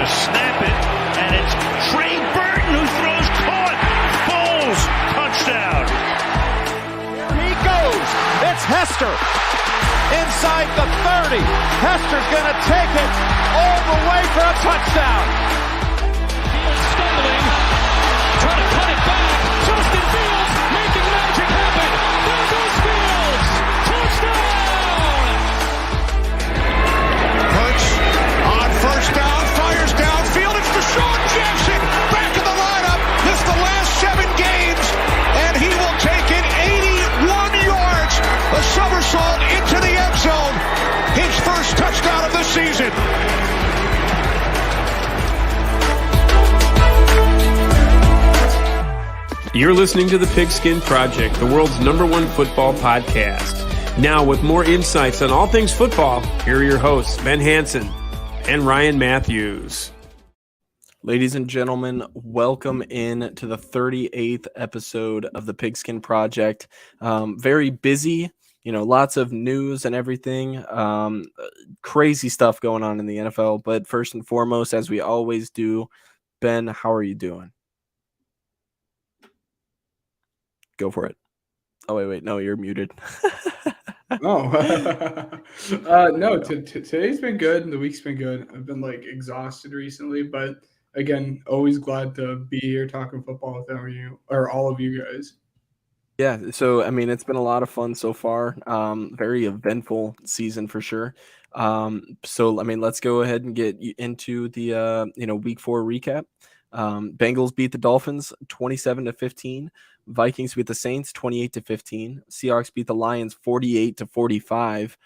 to snap it, and it's Trey Burton who throws caught. Foles, touchdown. Here he goes. It's Hester. Inside the 30. Hester's going to take it all the way for a touchdown. Fields stumbling, trying to cut it back. Justin Fields making magic happen. There goes Fields. Touchdown! Puts on first down, fires downfield. It's Deshaun Jackson back in the lineup. Missed the last 7 games, and he will take it 81 yards. A somersault into the end zone. His first touchdown of the season. You're listening to The Pigskin Project, the world's #1 football podcast. Now, with more insights on all things football, here are your hosts, Ben Hansen and Ryan Matthews. Ladies and gentlemen, welcome in to the 38th episode of The Pigskin Project. Very busy, lots of news and everything. Crazy stuff going on in the NFL. But first and foremost, as we always do, Ben, how are you doing? Go for it. Oh, wait. No, you're muted. Today's been good and the week's been good. I've been exhausted recently, but again, always glad to be here talking football with all of you guys. Yeah, so it's been a lot of fun so far. Very eventful season for sure. Let's go ahead and get into the week 4 recap. Bengals beat the Dolphins 27-15. Vikings beat the Saints 28-15. Seahawks beat the Lions 48-45.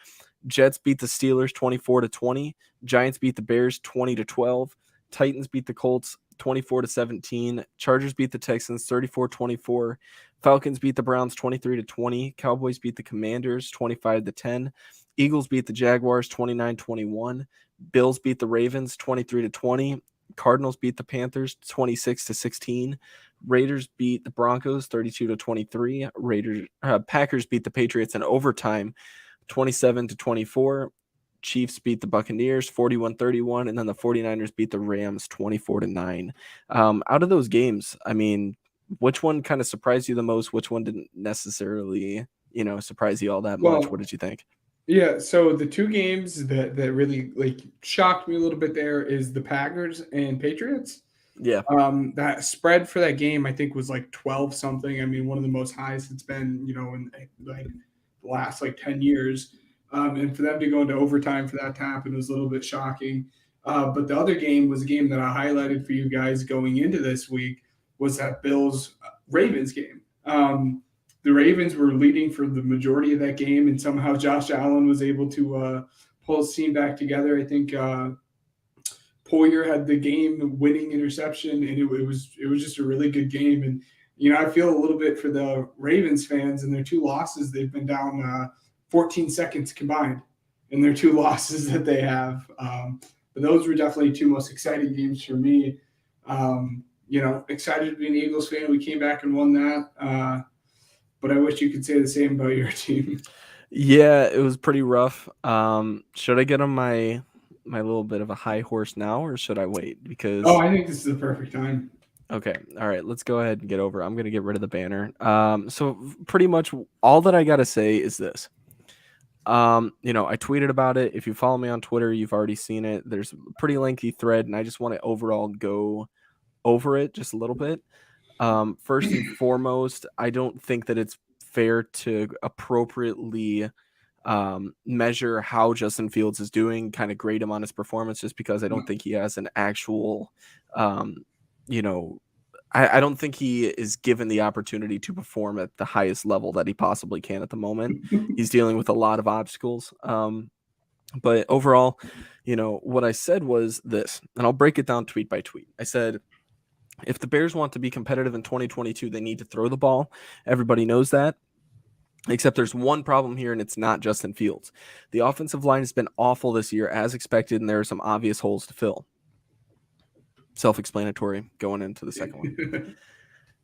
Jets beat the Steelers 24-20. Giants beat the Bears 20-12. Titans beat the Colts 24-17. Chargers beat the Texans 34-24. Falcons beat the Browns 23-20. Cowboys beat the Commanders 25-10. Eagles beat the Jaguars 29-21. Bills beat the Ravens 23-20. Cardinals beat the Panthers 26-16. Raiders beat the Broncos 32-23. Packers beat the Patriots in overtime 27-24. Chiefs beat the Buccaneers 41-31, and then the 49ers beat the Rams 24-9. Out of those games, which one kind of surprised you the most? Which one didn't necessarily, surprise you all that much? What did you think? Yeah, so the 2 games that really shocked me a little bit there is the Packers and Patriots. Yeah. That spread for that game I think was 12 something. One of the most highest it's been, in the last 10 years. And for them to go into overtime for that to happen was a little bit shocking. But the other game was a game that I highlighted for you guys going into this week was that Bills-Ravens game. The Ravens were leading for the majority of that game, and somehow Josh Allen was able to pull his team back together. I think Poyer had the game-winning interception, and it was just a really good game. And I feel a little bit for the Ravens fans and their 2 losses. They've been down 14 seconds combined in their 2 losses that they have. But those were definitely 2 most exciting games for me. Excited to be an Eagles fan. We came back and won that. But I wish you could say the same about your team. Yeah, it was pretty rough. Should I get on my little bit of a high horse now, or should I wait? Because I think this is the perfect time. Okay, all right, let's go ahead and get over. I'm going to get rid of the banner. So pretty much all that I got to say is this. I tweeted about it. If you follow me on Twitter, you've already seen it. There's a pretty lengthy thread, and I just want to overall go over it just a little bit. First and foremost, I don't think that it's fair to appropriately measure how Justin Fields is doing, kind of grade him on his performance, just because I don't think he has an actual, I don't think he is given the opportunity to perform at the highest level that he possibly can at the moment. He's dealing with a lot of obstacles. But overall, what I said was this, and I'll break it down tweet by tweet. I said, if the Bears want to be competitive in 2022, they need to throw the ball. Everybody knows that. Except there's one problem here, and it's not Justin Fields. The offensive line has been awful this year, as expected, and there are some obvious holes to fill. Self-explanatory going into the second one.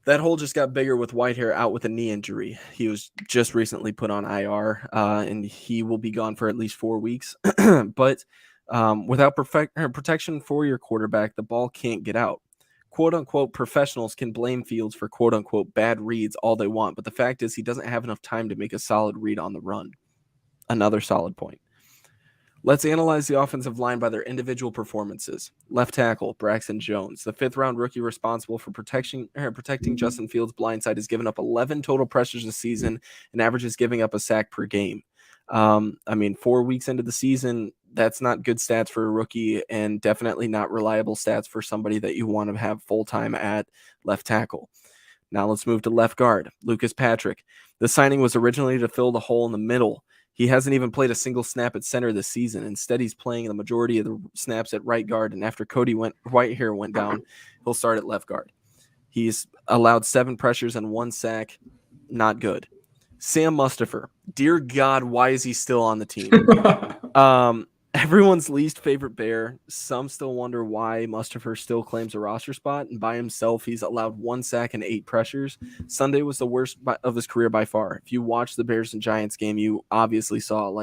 That hole just got bigger with Whitehair out with a knee injury. He was just recently put on IR, and he will be gone for at least 4 weeks. But Without protection for your quarterback, the ball can't get out. Quote unquote professionals can blame Fields for quote unquote bad reads all they want, but the fact is he doesn't have enough time to make a solid read on the run. Another solid point. Let's analyze the offensive line by their individual performances. Left tackle, Braxton Jones, the 5th-round rookie responsible for protecting Justin Fields' blindside, has given up 11 total pressures this season and averages giving up a sack per game. 4 weeks into the season, that's not good stats for a rookie and definitely not reliable stats for somebody that you want to have full-time at left tackle. Now let's move to left guard, Lucas Patrick. The signing was originally to fill the hole in the middle. He hasn't even played a single snap at center this season. Instead, he's playing the majority of the snaps at right guard, and after Cody Whitehair went down, he'll start at left guard. He's allowed 7 pressures and 1 sack. Not good. Sam Mustipher. Dear God, why is he still on the team? Everyone's least favorite Bear. Some still wonder why Mustipher still claims a roster spot, and by himself, he's allowed 1 sack and 8 pressures. Sunday was the worst of his career by far. If you watched the Bears and Giants game, you obviously saw,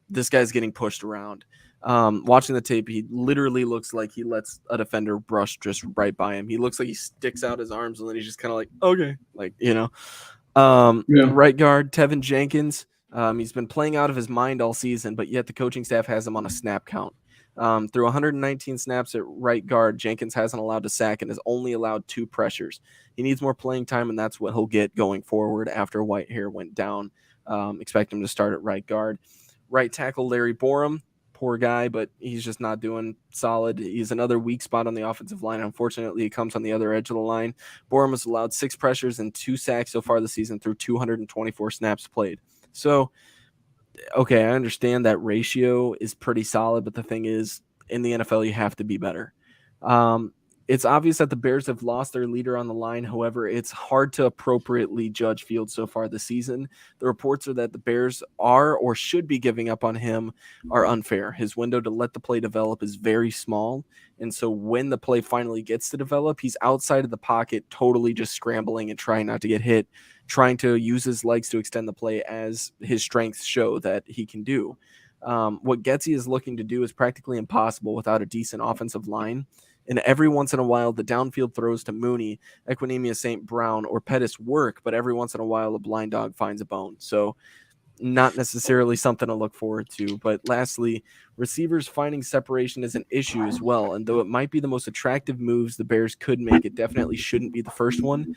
this guy's getting pushed around. Watching the tape, he literally looks like he lets a defender brush just right by him. He looks like he sticks out his arms, and then he's just kind of like, okay. Right guard, Tevin Jenkins. He's been playing out of his mind all season, but yet the coaching staff has him on a snap count. Through 119 snaps at right guard, Jenkins hasn't allowed a sack and has only allowed 2 pressures. He needs more playing time, and that's what he'll get going forward after Whitehair went down. Expect him to start at right guard. Right tackle, Larry Borum. Poor guy, but he's just not doing solid. He's another weak spot on the offensive line. Unfortunately, he comes on the other edge of the line. Borum has allowed 6 pressures and 2 sacks so far this season through 224 snaps played. So, okay, I understand that ratio is pretty solid, but the thing is, in the NFL, you have to be better. It's obvious that the Bears have lost their leader on the line. However, it's hard to appropriately judge Fields so far this season. The reports are that the Bears are or should be giving up on him are unfair. His window to let the play develop is very small. And so when the play finally gets to develop, he's outside of the pocket, totally just scrambling and trying not to get hit, trying to use his legs to extend the play as his strengths show that he can do. What Getsy is looking to do is practically impossible without a decent offensive line. And every once in a while, the downfield throws to Mooney, Equinemius St. Brown, or Pettis work, but every once in a while, a blind dog finds a bone. So not necessarily something to look forward to. But lastly, receivers finding separation is an issue as well. And though it might be the most attractive moves the Bears could make, it definitely shouldn't be the first one.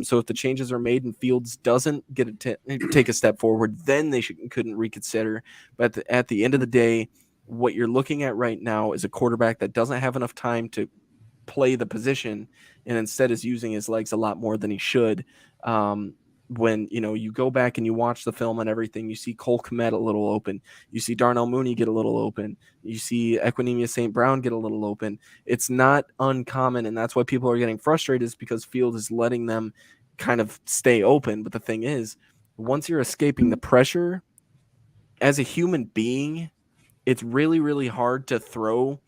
So if the changes are made and Fields doesn't get take a step forward, then they couldn't reconsider. But at the end of the day, what you're looking at right now is a quarterback that doesn't have enough time to play the position and instead is using his legs a lot more than he should. When you go back and you watch the film and everything, you see Cole Kmet a little open. You see Darnell Mooney get a little open. You see Equinemius St. Brown get a little open. It's not uncommon, and that's why people are getting frustrated, is because Field is letting them kind of stay open. But the thing is, once you're escaping the pressure, as a human being, it's really, really hard to throw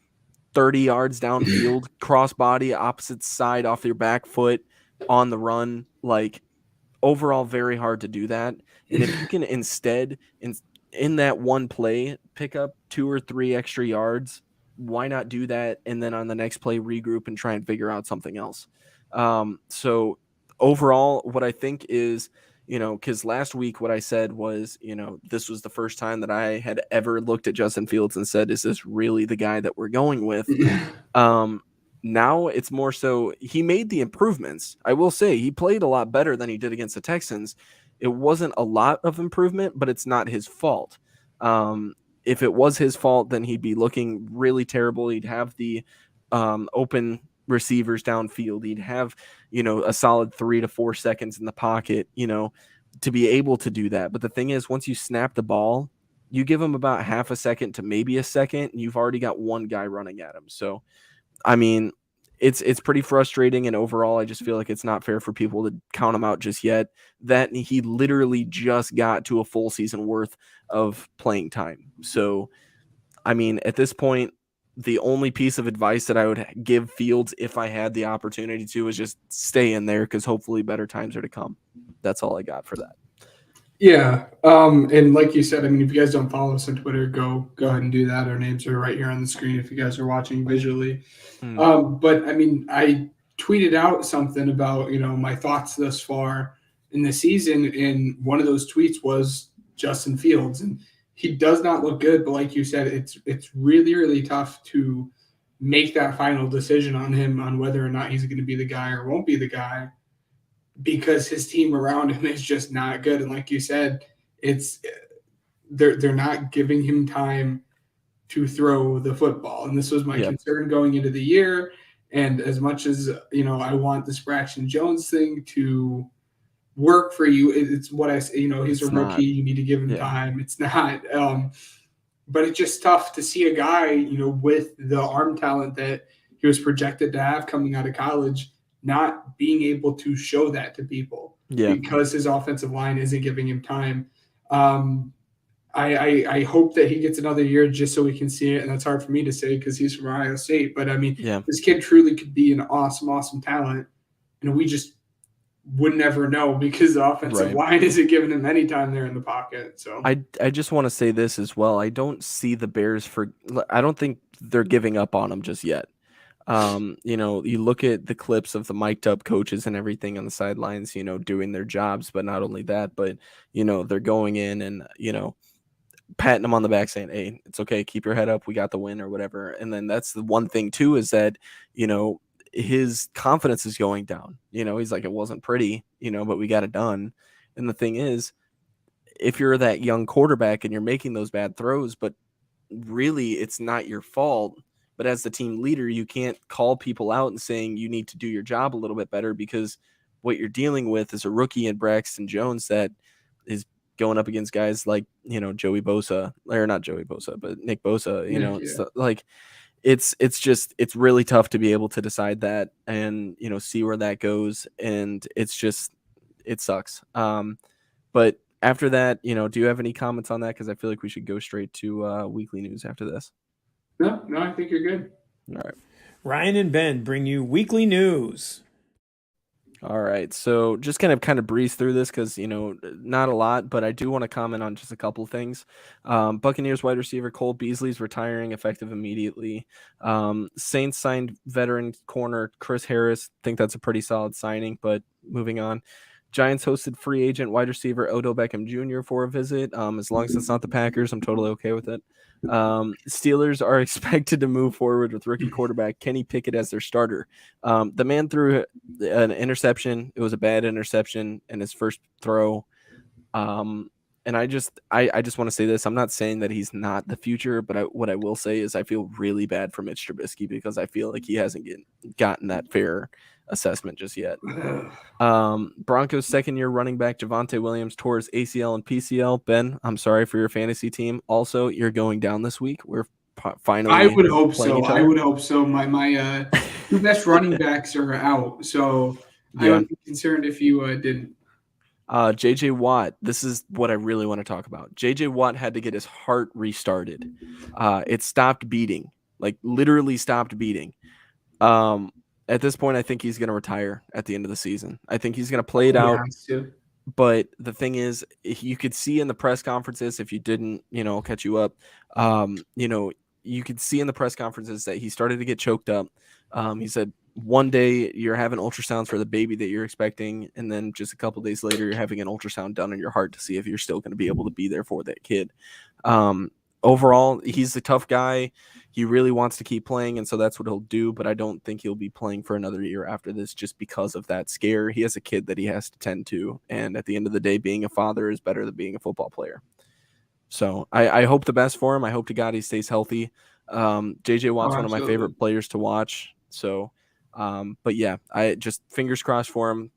30 yards downfield, crossbody, opposite side off your back foot on the run. Overall, very hard to do that. And if you can instead, in that one play, pick up 2 or 3 extra yards, why not do that? And then on the next play, regroup and try and figure out something else. So overall, what I think is, because last week what I said was, this was the first time that I had ever looked at Justin Fields and said, is this really the guy that we're going with? Now it's more so he made the improvements. I will say he played a lot better than he did against the Texans. It wasn't a lot of improvement, but it's not his fault. If it was his fault, then he'd be looking really terrible. He'd have the open receivers downfield. He'd have, a solid 3 to 4 seconds in the pocket, to be able to do that. But the thing is, once you snap the ball, you give him about half a second to maybe a second, and you've already got one guy running at him. So, it's pretty frustrating. And overall, I just feel like it's not fair for people to count him out just yet. That he literally just got to a full season worth of playing time. So, at this point, the only piece of advice that I would give Fields if I had the opportunity to is just stay in there, because hopefully better times are to come. That's all I got for that. Yeah. And like you said, I mean, if you guys don't follow us on Twitter, go ahead and do that. Our names are right here on the screen if you guys are watching visually. But I mean, I tweeted out something about, my thoughts thus far in the season. And one of those tweets was Justin Fields. And he does not look good. But like you said, it's really, really tough to make that final decision on him on whether or not he's going to be the guy or won't be the guy, because his team around him is just not good. And like you said, they're not giving him time to throw the football. And this was my concern going into the year. And as much as, I want this Braxton Jones thing to work for you, it's what I say, he's a rookie. You need to give him time. It's not. But it's just tough to see a guy, with the arm talent that he was projected to have coming out of college, not being able to show that to people because his offensive line isn't giving him time. I hope that he gets another year just so we can see it. And that's hard for me to say because he's from Ohio State. But I mean, this kid truly could be an awesome, awesome talent. And we just would never know because the offensive line isn't giving him any time there in the pocket. So I just want to say this as well. I don't see the Bears I don't think they're giving up on him just yet. You look at the clips of the mic'd up coaches and everything on the sidelines, doing their jobs, but not only that, but, they're going in and, patting them on the back saying, hey, it's okay. Keep your head up. We got the win or whatever. And then that's the one thing too, is that, his confidence is going down. He's like, it wasn't pretty, but we got it done. And the thing is, if you're that young quarterback and you're making those bad throws, but really it's not your fault, but as the team leader, you can't call people out and saying you need to do your job a little bit better, because what you're dealing with is a rookie in Braxton Jones that is going up against guys like, Joey Bosa, or not Joey Bosa, but Nick Bosa, So, like it's just really tough to be able to decide that and, see where that goes. And it sucks. But after that, do you have any comments on that? Because I feel like we should go straight to weekly news after this. No, I think you're good. All right. Ryan and Ben bring you weekly news. All right. So just kind of breeze through this because, not a lot, but I do want to comment on just a couple of things. Buccaneers wide receiver Cole Beasley's retiring effective immediately. Saints signed veteran corner Chris Harris. Think that's a pretty solid signing, but moving on. Giants hosted free agent wide receiver Odell Beckham Jr. for a visit. As long as it's not the Packers, I'm totally okay with it. Steelers are expected to move forward with rookie quarterback Kenny Pickett as their starter. The man threw an interception. It was a bad interception in his first throw. And I just want to say this. I'm not saying that he's not the future, but what I will say is I feel really bad for Mitch Trubisky because I feel like he hasn't gotten that fair assessment just yet. Broncos second-year running back Javonte Williams tore his ACL and PCL. Ben, I'm sorry for your fantasy team. Also, you're going down this week. We're finally. I would hope so. My two best running backs are out, so I would be concerned if you didn't. JJ Watt, this is what I really want to talk about. JJ Watt had to get his heart restarted. It stopped beating, like literally stopped beating. At this point, I think he's going to retire at the end of the season. I think he's going to play it out. But the thing is, you could see in the press conferences, if you didn't, catch you up, you could see in the press conferences that he started to get choked up. He said, one day you're having ultrasounds for the baby that you're expecting, and then just a couple of days later, you're having an ultrasound done on your heart to see if you're still going to be able to be there for that kid. Overall, he's a tough guy. He really wants to keep playing, and so that's what he'll do, but I don't think he'll be playing for another year after this just because of that scare. He has a kid that he has to tend to, and at the end of the day, being a father is better than being a football player. So I hope the best for him. I hope to God he stays healthy. JJ Watt's one of my favorite players to watch. So, but yeah, I just fingers crossed for him.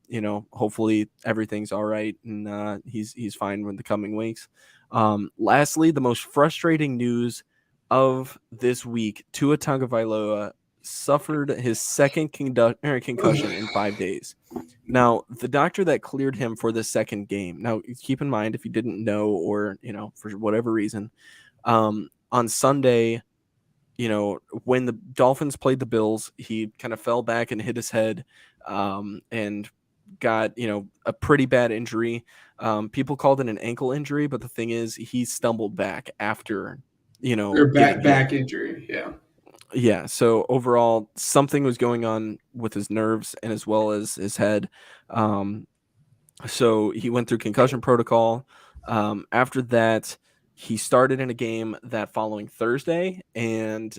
Hopefully everything's all right and he's fine in the coming weeks. Lastly, the most frustrating news of this week: Tua Tagovailoa suffered his second concussion in 5 days. Now, the doctor that cleared him for the second game. Now, keep in mind, if you didn't know or for whatever reason, on Sunday, when the Dolphins played the Bills, he kind of fell back and hit his head, and got, a pretty bad injury. People called it an ankle injury, but the thing is he stumbled back after, Or getting hit. back injury. Yeah. Yeah. So overall, something was going on with his nerves and as well as his head. So he went through concussion protocol. After that, he started in a game that following Thursday and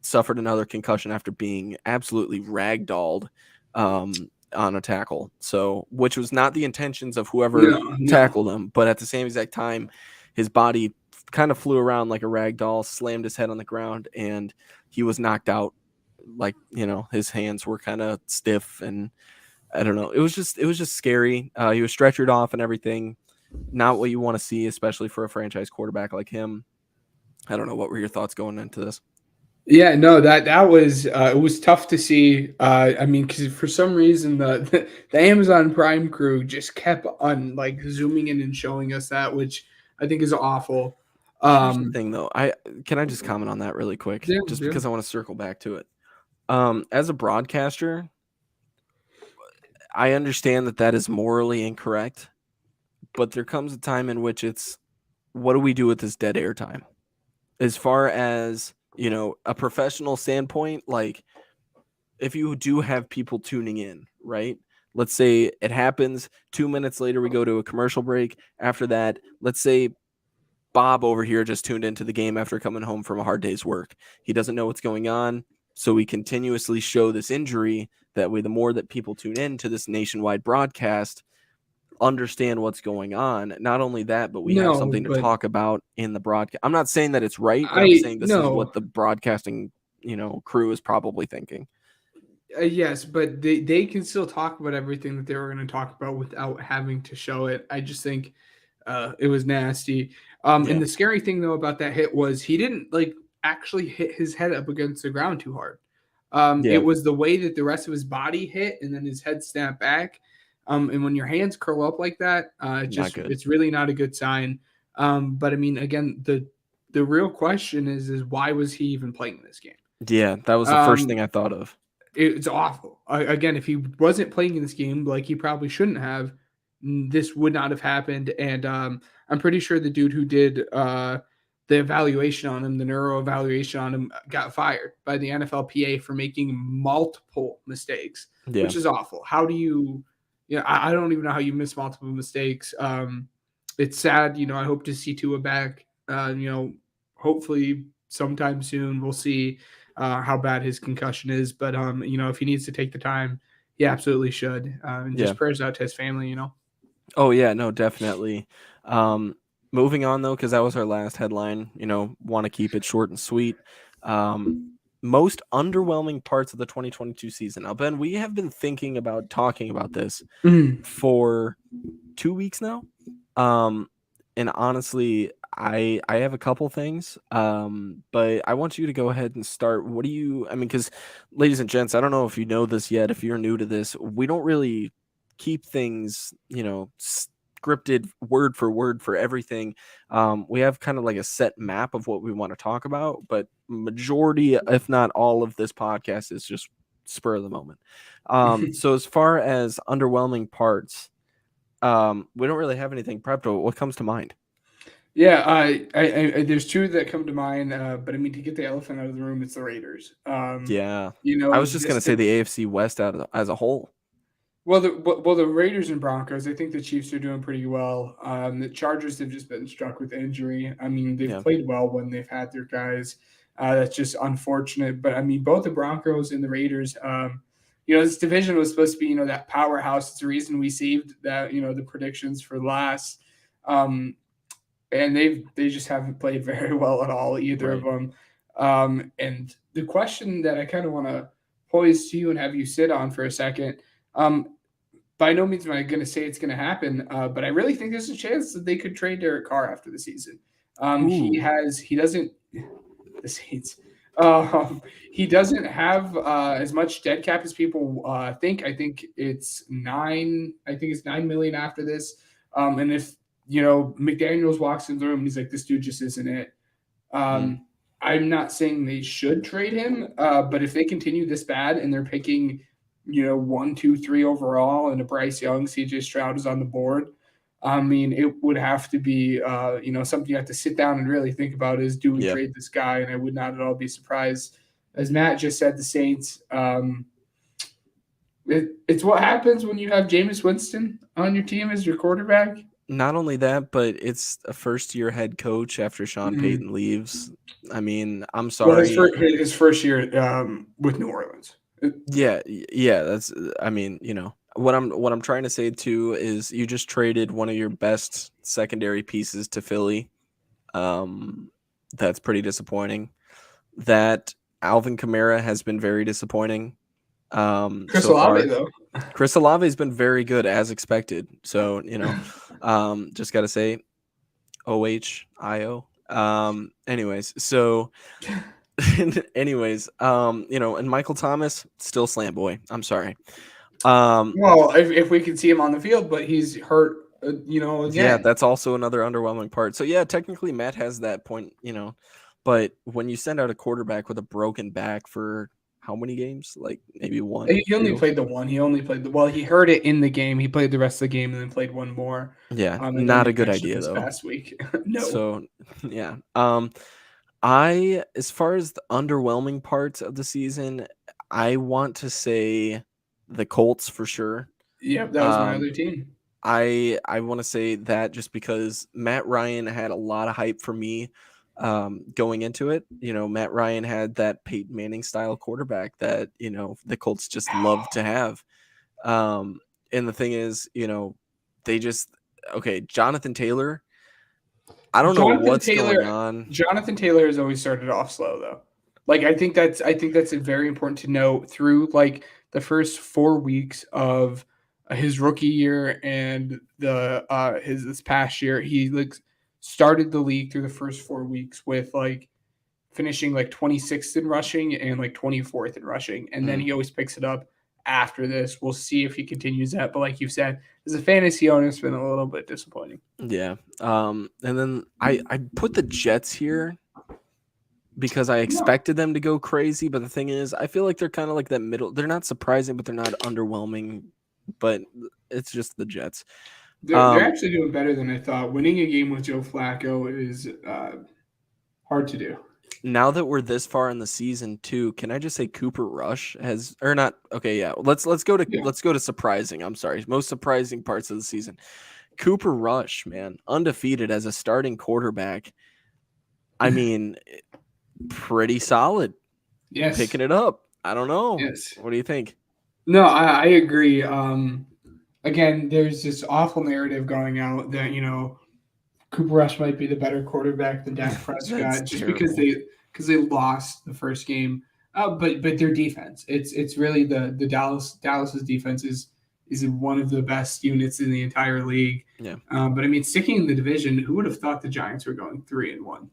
suffered another concussion after being absolutely ragdolled on a tackle. So, which was not the intentions of whoever tackled him, but at the same exact time, his body kind of flew around like a rag doll, slammed his head on the ground, and he was knocked out. Like, his hands were kind of stiff, and I don't know. It was just scary. He was stretchered off and everything. Not what you want to see, especially for a franchise quarterback like him. I don't know. What were your thoughts going into this? Yeah, no, that was it was tough to see. I mean, because for some reason the Amazon Prime crew just kept on zooming in and showing us that, which I think is awful. Here's the thing, though. Can I just comment on that really quick, because I want to circle back to it. As a broadcaster, I understand that is morally incorrect, but there comes a time in which it's, what do we do with this dead air time? As far as, a professional standpoint, like if you do have people tuning in, right? Let's say it happens 2 minutes later, we go to a commercial break. After that, let's say Bob over here just tuned into the game after coming home from a hard day's work. He doesn't know what's going on. So we continuously show this injury. That way, the more that people tune in to this nationwide broadcast, understand what's going on. Not only that, but we have something to talk about in the broadcast. I'm not saying that it's right, but I'm saying this is what the broadcasting, crew is probably thinking. Yes, but they can still talk about everything that they were going to talk about without having to show it. I just think it was nasty. And the scary thing though about that hit was he didn't actually hit his head up against the ground too hard. It was the way that the rest of his body hit and then his head snapped back. And when your hands curl up like that, it's really not a good sign. But I mean, again, the real question is why was he even playing this game? Yeah, that was the first thing I thought of. It's awful. Again, if he wasn't playing in this game, he probably shouldn't have, this would not have happened. And I'm pretty sure the dude who did the evaluation on him, the neuro evaluation on him, got fired by the NFLPA for making multiple mistakes, which is awful. How do you... I don't even know how you miss multiple mistakes. It's sad. I hope to see Tua back. Hopefully sometime soon. We'll see how bad his concussion is. But, if he needs to take the time, he absolutely should. And just prayers out to his family, Oh, yeah, no, definitely. Moving on, though, because that was our last headline. Want to keep it short and sweet. Most underwhelming parts of the 2022 season. Now, Ben, we have been thinking about talking about this for 2 weeks now. And honestly, I have a couple things, but I want you to go ahead and start. What do you, because ladies and gents, I don't know if you know this yet, if you're new to this, we don't really keep things, scripted word for word for everything. We have kind of like a set map of what we want to talk about, but majority, if not all of this podcast is just spur of the moment. So as far as underwhelming parts, we don't really have anything prepped. What comes to mind? Yeah, I there's two that come to mind, but to get the elephant out of the room, it's the Raiders. I was just going to say the AFC West as a whole. Well, the Raiders and Broncos, I think the Chiefs are doing pretty well. The Chargers have just been struck with injury. They've played well when they've had their guys. That's just unfortunate. But, both the Broncos and the Raiders, this division was supposed to be, that powerhouse. It's the reason we saved that, the predictions for last. And they just haven't played very well at all, either of them. And the question that I kind of want to pose to you and have you sit on for a second, by no means am I going to say it's going to happen, but I really think there's a chance that they could trade Derek Carr after the season. He doesn't have as much dead cap as people think. I think it's $9 million after this. And if McDaniels walks in the room and he's like, this dude just isn't it. I'm not saying they should trade him, but if they continue this bad and they're picking 1, 2, 3 overall, and a Bryce Young, CJ Stroud is on the board. I mean, it would have to be, something you have to sit down and really think about is, do we trade this guy? And I would not at all be surprised. As Matt just said, the Saints, it's what happens when you have Jameis Winston on your team as your quarterback. Not only that, but it's a first-year head coach after Sean Payton leaves. I mean, I'm sorry. Well, his first year with New Orleans. Yeah. That's. I mean, what I'm trying to say too is you just traded one of your best secondary pieces to Philly. That's pretty disappointing. That Alvin Kamara has been very disappointing. Chris so Olave though. Chris Olave has been very good as expected. So just gotta say, OHIO. Anyways, and Michael Thomas still slam boy. I'm sorry. Well, if we can see him on the field, but he's hurt. Again. Yeah, that's also another underwhelming part. So yeah, technically Matt has that point. But when you send out a quarterback with a broken back for how many games? Like maybe one. He only played the one. He heard it in the game. He played the rest of the game and then played one more. Yeah, not a good idea though. Past week, no. So yeah, as far as the underwhelming parts of the season, I want to say the Colts for sure. Yeah, that was my other team. I want to say that just because Matt Ryan had a lot of hype for me. Going into it, Matt Ryan had that Peyton Manning style quarterback that, the Colts just love to have. And the thing is, Jonathan Taylor, I don't know what's going on. Jonathan Taylor has always started off slow though. Like, I think that's very important to note through like the first 4 weeks of his rookie year and this past year, he started the league through the first 4 weeks with like finishing like 26th in rushing and like 24th in rushing. And then he always picks it up after this. We'll see if he continues that. But like you said, as a fantasy owner, it's been a little bit disappointing. Yeah. And then I put the Jets here because I expected them to go crazy. But the thing is, I feel like they're kind of like that middle. They're not surprising, but they're not underwhelming. But it's just the Jets. They're actually doing better than I thought. Winning a game with Joe Flacco is hard to do. Now that we're this far in the season, too, can I just say Cooper Rush has or not? Okay, yeah. Let's go to surprising. I'm sorry, most surprising parts of the season. Cooper Rush, man, undefeated as a starting quarterback. I mean, pretty solid. Yes, picking it up. I don't know. Yes. What do you think? No, I agree. Again, there's this awful narrative going out that, Cooper Rush might be the better quarterback than Dak Prescott just terrible. because they lost the first game. But their defense, it's really the Dallas's defense is one of the best units in the entire league. Yeah. But I mean, sticking in the division, who would have thought the Giants were going 3-1?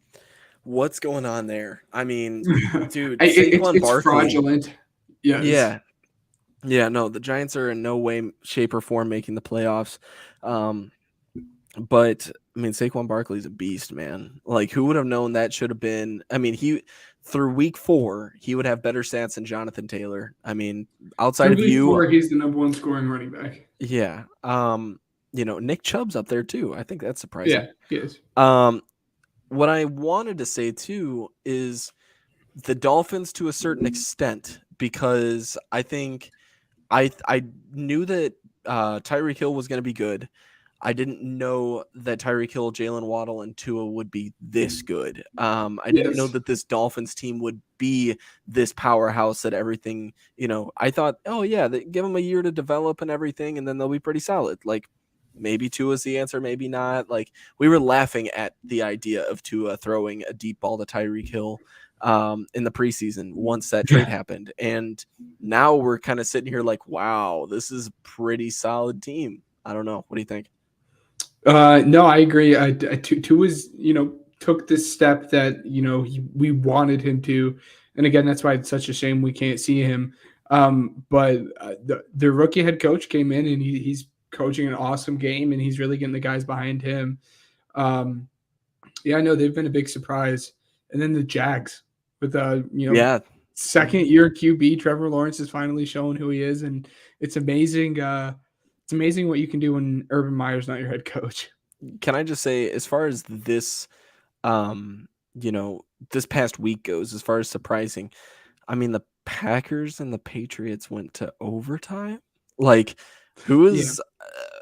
What's going on there? I mean, dude, it's Barkley, fraudulent. Yes. Yeah. Yeah, no, the Giants are in no way, shape, or form making the playoffs. But, I mean, Saquon Barkley is a beast, man. Like, who would have known that should have been – I mean, through week 4, he would have better stats than Jonathan Taylor. I mean, outside of you – 4, he's the number 1 scoring running back. Yeah. Nick Chubb's up there, too. I think that's surprising. Yeah, he is. What I wanted to say, too, is the Dolphins to a certain extent, because I think – I knew that Tyreek Hill was going to be good. I didn't know that Tyreek Hill, Jalen Waddle, and Tua would be this good. I didn't know that this Dolphins team would be this powerhouse that everything, I thought, oh, yeah, they give them a year to develop and everything, and then they'll be pretty solid. Like, maybe Tua's the answer, maybe not. Like, we were laughing at the idea of Tua throwing a deep ball to Tyreek Hill in the preseason once that trade happened. And now we're kind of sitting here like, wow, this is a pretty solid team. I don't know. What do you think? No, I agree. Tua's, took this step that, we wanted him to. And again, that's why it's such a shame we can't see him. But the rookie head coach came in and he's coaching an awesome game and he's really getting the guys behind him. Yeah, I know they've been a big surprise. And then the Jags with, yeah, second-year QB Trevor Lawrence is finally showing who he is, and it's amazing. It's amazing what you can do when Urban Meyer's not your head coach. Can I just say, as far as this, this past week goes, as far as surprising, I mean, the Packers and the Patriots went to overtime. Like, who is?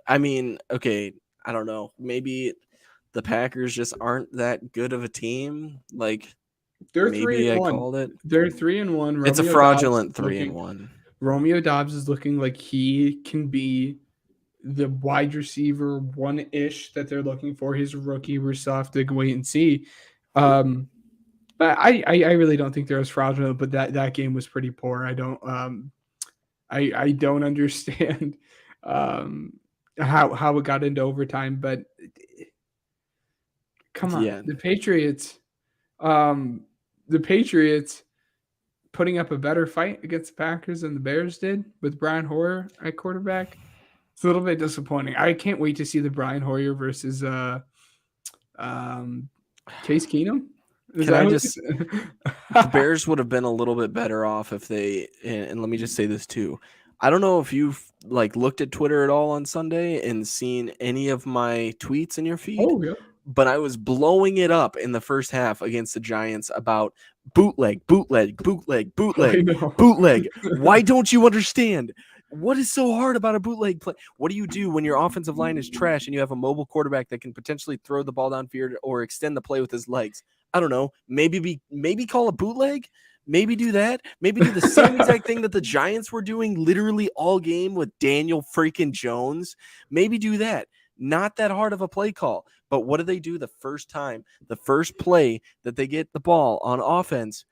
I mean, okay, I don't know. Maybe the Packers just aren't that good of a team. Like, They're maybe 3-1. I called it. They're 3-1. It's a fraudulent 3-1. Romeo Doubs is looking like he can be the wide receiver one-ish that they're looking for. He's a rookie. We're still have to wait and see. But I really don't think they're as fraudulent. But that game was pretty poor. I don't understand how it got into overtime. But come on, Yeah. the Patriots putting up a better fight against the Packers than the Bears did with Brian Hoyer at quarterback. It's a little bit disappointing. I can't wait to see the Brian Hoyer versus Case Keenum. The Bears would have been a little bit better off if they, and let me just say this too. I don't know if you've looked at Twitter at all on Sunday and seen any of my tweets in your feed. Oh, yeah. But I was blowing it up in the first half against the Giants about bootleg. Why don't you understand? What is so hard about a bootleg play? What do you do when your offensive line is trash and you have a mobile quarterback that can potentially throw the ball downfield or extend the play with his legs? I don't know. Maybe call a bootleg. Maybe do that. Maybe do the same exact thing that the Giants were doing literally all game with Daniel freaking Jones. Maybe do that. Not that hard of a play call. But what do they do the first time? The first play that they get the ball on offense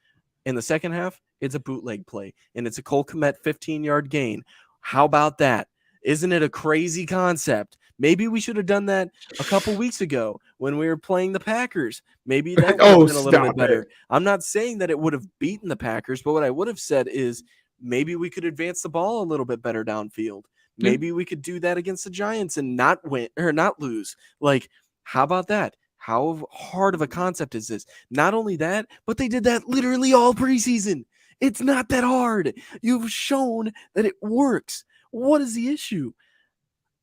in the second half, it's a bootleg play. And it's a Cole Kmet 15-yard gain. How about that? Isn't it a crazy concept? Maybe we should have done that a couple weeks ago when we were playing the Packers. Maybe that would have been a little bit better. I'm not saying that it would have beaten the Packers, but what I would have said is maybe we could advance the ball a little bit better downfield. Maybe we could do that against the Giants and not win or not lose. Like, how about that? How hard of a concept is this? Not only that, but they did that literally all preseason. It's not that hard. You've shown that it works. What is the issue?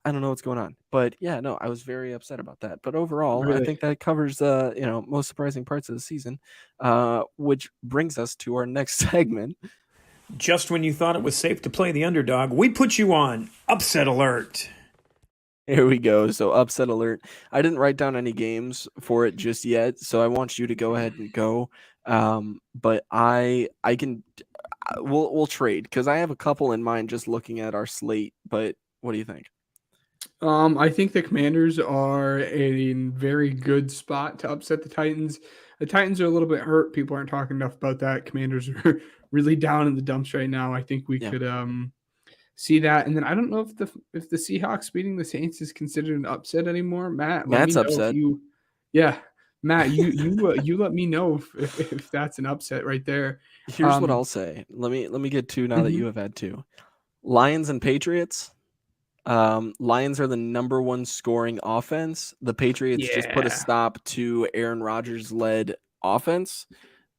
I don't know what's going on. But yeah, no, I was very upset about that. But overall, really? I think that covers most surprising parts of the season, which brings us to our next segment. Just when you thought it was safe to play the underdog, we put you on Upset Alert. Here we go. So Upset Alert. I didn't write down any games for it just yet, so I want you to go ahead and go. But I can we'll trade because I have a couple in mind just looking at our slate. But what do you think? I think the Commanders are a very good spot to upset the Titans. The Titans are a little bit hurt. People aren't talking enough about that. Commanders are really down in the dumps right now. I think we could see that. And then I don't know if the Seahawks beating the Saints is considered an upset anymore. Matt's upset. Matt, you let me know if that's an upset right there. Here's what I'll say. Let me get two now that you have had two. Lions and Patriots. Lions are the number one scoring offense. The Patriots just put a stop to Aaron Rodgers led offense.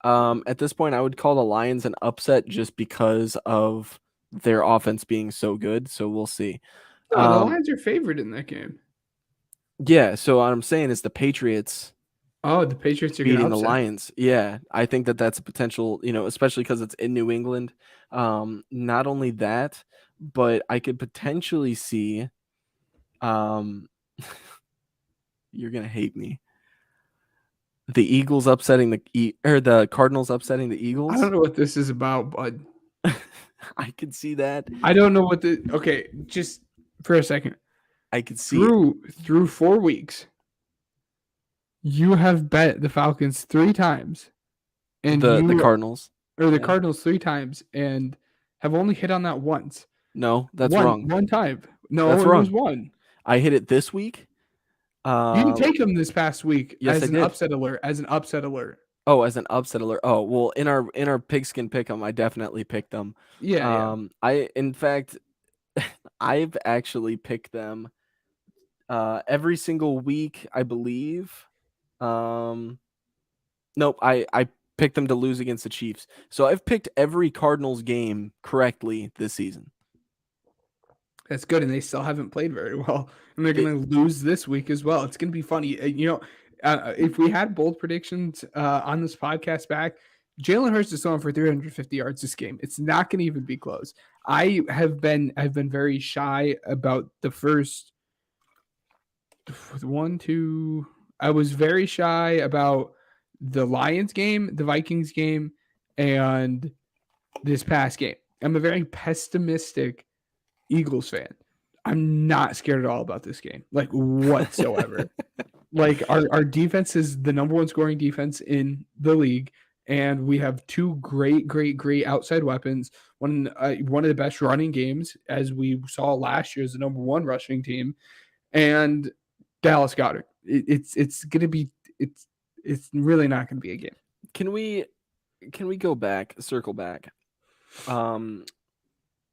At this point, I would call the Lions an upset just because of their offense being so good. So we'll see. The Lions are favored in that game. Yeah. So what I'm saying is the Patriots. Oh, the Patriots are beating the Lions. Yeah, I think that's a potential. Especially because it's in New England. Not only that, but I could potentially see. You're gonna hate me. The Eagles upsetting the Cardinals upsetting the Eagles. I don't know what this is about, bud. I could see that. I don't know what okay, just for a second. I could see through 4 weeks. You have bet the Falcons 3 times. And the Cardinals. Or the Cardinals 3 times and have only hit on that once. No, that's wrong. One time. No, that's wrong. Was one. I hit it this week. You didn't take them this past week as an upset alert. As an upset alert. Oh, as an upset alert. Oh, well, in our pigskin pick'em, I definitely picked them. Yeah. In fact, I've actually picked them every single week, I believe. Nope, I picked them to lose against the Chiefs. So I've picked every Cardinals game correctly this season. That's good, and they still haven't played very well, and they're going to lose this week as well. It's going to be funny. If we had bold predictions on this podcast back, Jalen Hurts is throwing for 350 yards this game. It's not going to even be close. I've been very shy about the first one, two. I was very shy about the Lions game, the Vikings game, and this past game. I'm a very pessimistic Eagles fan. I'm not scared at all about this game, like whatsoever. Like our defense is the number one scoring defense in the league, and we have two great outside weapons. One of the best running games, as we saw last year, as the number one rushing team, and Dallas Goedert. It's really not gonna be a game. Can we circle back?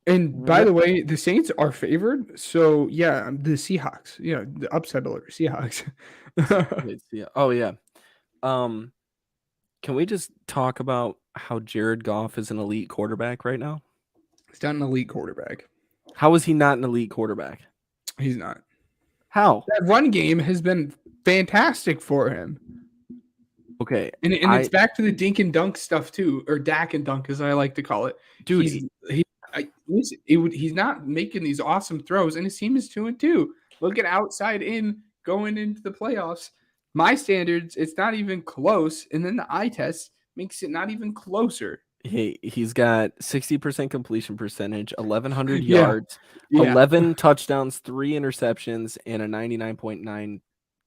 And by the way, the Saints are favored. So yeah, the Seahawks. Yeah, the upset alert, Seahawks. Oh yeah. Can we just talk about how Jared Goff is an elite quarterback right now? He's not an elite quarterback. How is he not an elite quarterback? He's not. How? That run game has been fantastic for him. Okay. And it's back to the dink and dunk stuff too, or Dak and dunk as I like to call it. Dude, he's not making these awesome throws, and his team is 2-2. Look at outside in going into the playoffs. My standards, it's not even close, and then the eye test makes it not even closer. He's got 60% completion percentage, 1,100 yards, 11 touchdowns, 3 interceptions, and a 99.9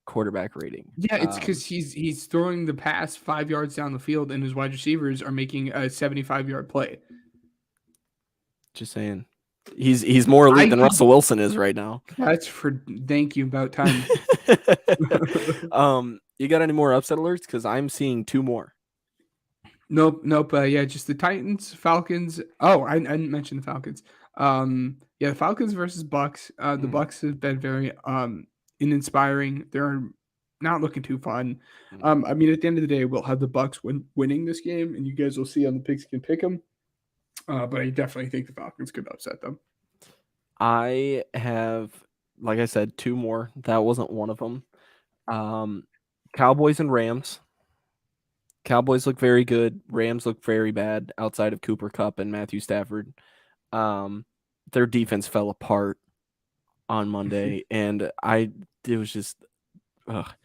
quarterback rating. Yeah, it's because he's throwing the pass 5 yards down the field, and his wide receivers are making a 75-yard play. Just saying, he's more elite than Russell Wilson is right now. Thank you, about time. You got any more upset alerts? Because I'm seeing 2 more. Nope. Yeah, just the Titans, Falcons. Oh, I didn't mention the Falcons. The Falcons versus Bucks. The Bucks have been very uninspiring. They're not looking too fun. I mean, at the end of the day, we'll have the Bucks winning this game, and you guys will see on the picks can pick them. But I definitely think the Falcons could upset them. I have, like I said, 2 more. That wasn't one of them. Cowboys and Rams. Cowboys look very good. Rams look very bad outside of Cooper Kupp and Matthew Stafford. Their defense fell apart on Monday, and it was just that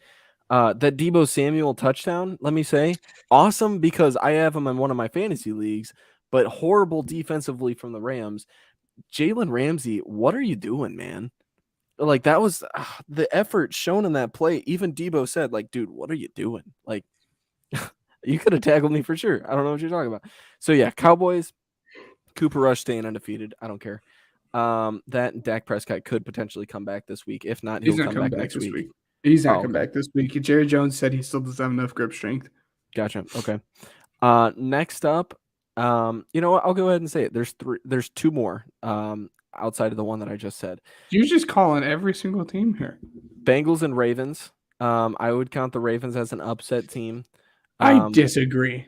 Deebo Samuel touchdown, let me say, awesome because I have him in one of my fantasy leagues, but horrible defensively from the Rams. Jalen Ramsey, what are you doing, man? Like, that was the effort shown in that play. Even Deebo said, like, dude, what are you doing? Like, you could have tackled me for sure. I don't know what you're talking about. So, yeah, Cowboys, Cooper Rush staying undefeated. I don't care. That Dak Prescott could potentially come back this week. If not, he'll come back next week. He's not coming back this week. Jerry Jones said he still doesn't have enough grip strength. Gotcha. Okay. Next up, you know what? I'll go ahead and say it. There's 2 more outside of the one that I just said. You're just calling every single team here. Bengals and Ravens. I would count the Ravens as an upset team. I disagree.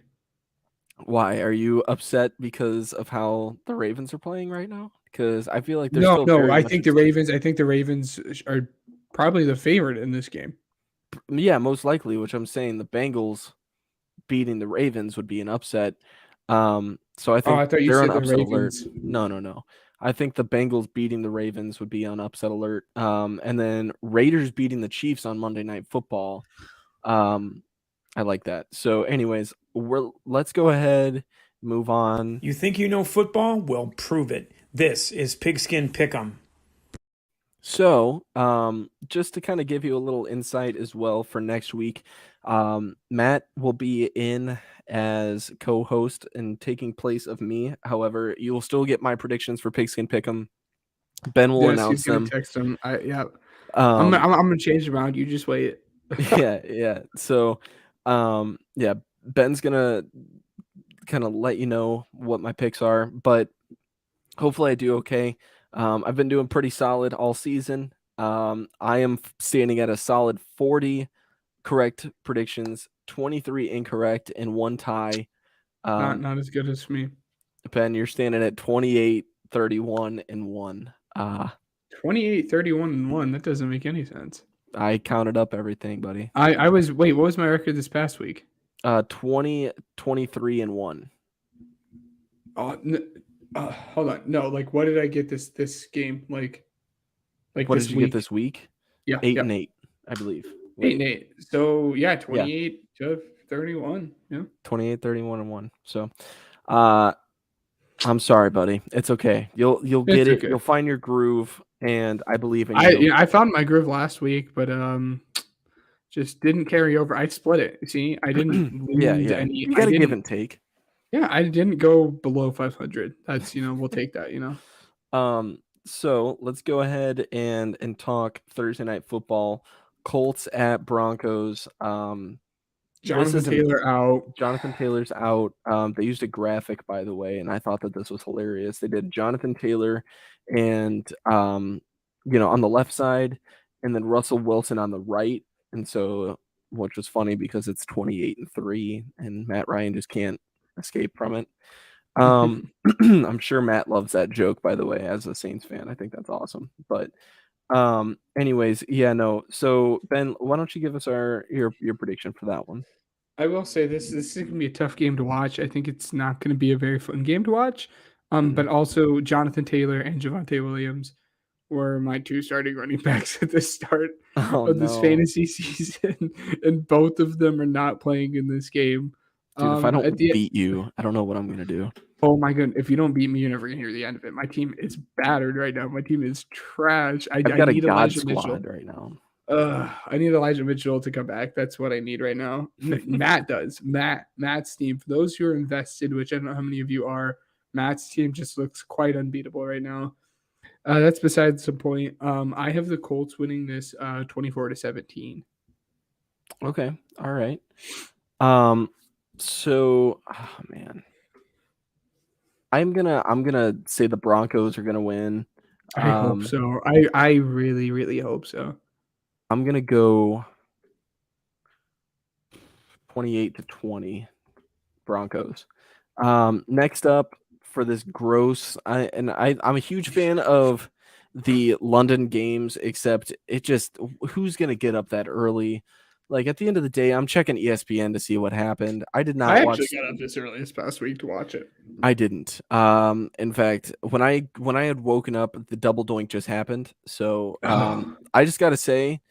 Why? Are you upset because of how the Ravens are playing right now? Because I feel like no. I think the Ravens are probably the favorite in this game. Yeah, most likely. Which I'm saying the Bengals beating the Ravens would be an upset. So I think I thought you they're said on the upset Ravens. alert. No. I think the Bengals beating the Ravens would be on upset alert. And then Raiders beating the Chiefs on Monday Night Football. I like that. So, anyways, let's go ahead, move on. You think you know football? Well, prove it. This is Pigskin Pick'em. So, just to kind of give you a little insight as well for next week, Matt will be in as co-host and taking place of me. However, you will still get my predictions for Pigskin Pick'em. Ben will announce them. Text him. I'm gonna change it around. You just wait. yeah. So, Ben's gonna kind of let you know what my picks are, but hopefully I do okay. I've been doing pretty solid all season. I am standing at a solid 40 correct predictions 23 incorrect, and 1 tie. Not as good as me. Ben, you're standing at 28, 31, and 1. 28, 31, and 1. That doesn't make any sense. I counted up everything, buddy. Wait, what was my record this past week? 20, 23, and 1. Hold on. No, like what did I get this game? Like what this did you week? get this week? Yeah. 8 and 8, I believe. 8 and 8. So yeah, 28 to 31. Yeah. 28, 31, and 1. So I'm sorry, buddy. It's okay. You'll get it. Okay. You'll find your groove, and I believe in you. I found my groove last week, but just didn't carry over. I split it. See, I didn't lose any. You got to give and take. Yeah, I didn't go below 500. That's we'll take that. So let's go ahead and talk Thursday night football. Colts at Broncos. Jonathan Taylor out. Jonathan Taylor's out. They used a graphic, by the way, and I thought that this was hilarious. They did Jonathan Taylor and on the left side, and then Russell Wilson on the right. And so, which was funny because it's 28-3, and Matt Ryan just can't escape from it. I'm sure Matt loves that joke, by the way, as a Saints fan. I think that's awesome. But anyways, so Ben, why don't you give us your prediction for that one? I will say this is going to be a tough game to watch. I think it's not going to be a very fun game to watch. But also Jonathan Taylor and Javonte Williams were my 2 starting running backs at the start of this fantasy season, and both of them are not playing in this game. Dude, if I don't beat you, I don't know what I'm going to do. Oh my goodness. If you don't beat me, you're never going to hear the end of it. My team is battered right now. My team is trash. I need Elijah Mitchell right now. I need Elijah Mitchell to come back. That's what I need right now. Matt does. Matt's team, for those who are invested, which I don't know how many of you are, Matt's team just looks quite unbeatable right now. That's besides the point. I have the Colts winning this 24-17. Okay. All right. So, man, I'm gonna say the Broncos are gonna win. I hope so. I really, really hope so. I'm gonna go 28-20 Broncos. Next up for this gross, I'm a huge fan of the London games, except who's gonna get up that early? Like at the end of the day, I'm checking ESPN to see what happened. I did not watch. I actually got up this early this past week to watch it. I didn't. In fact, when I had woken up, the double doink just happened. So I just got to say,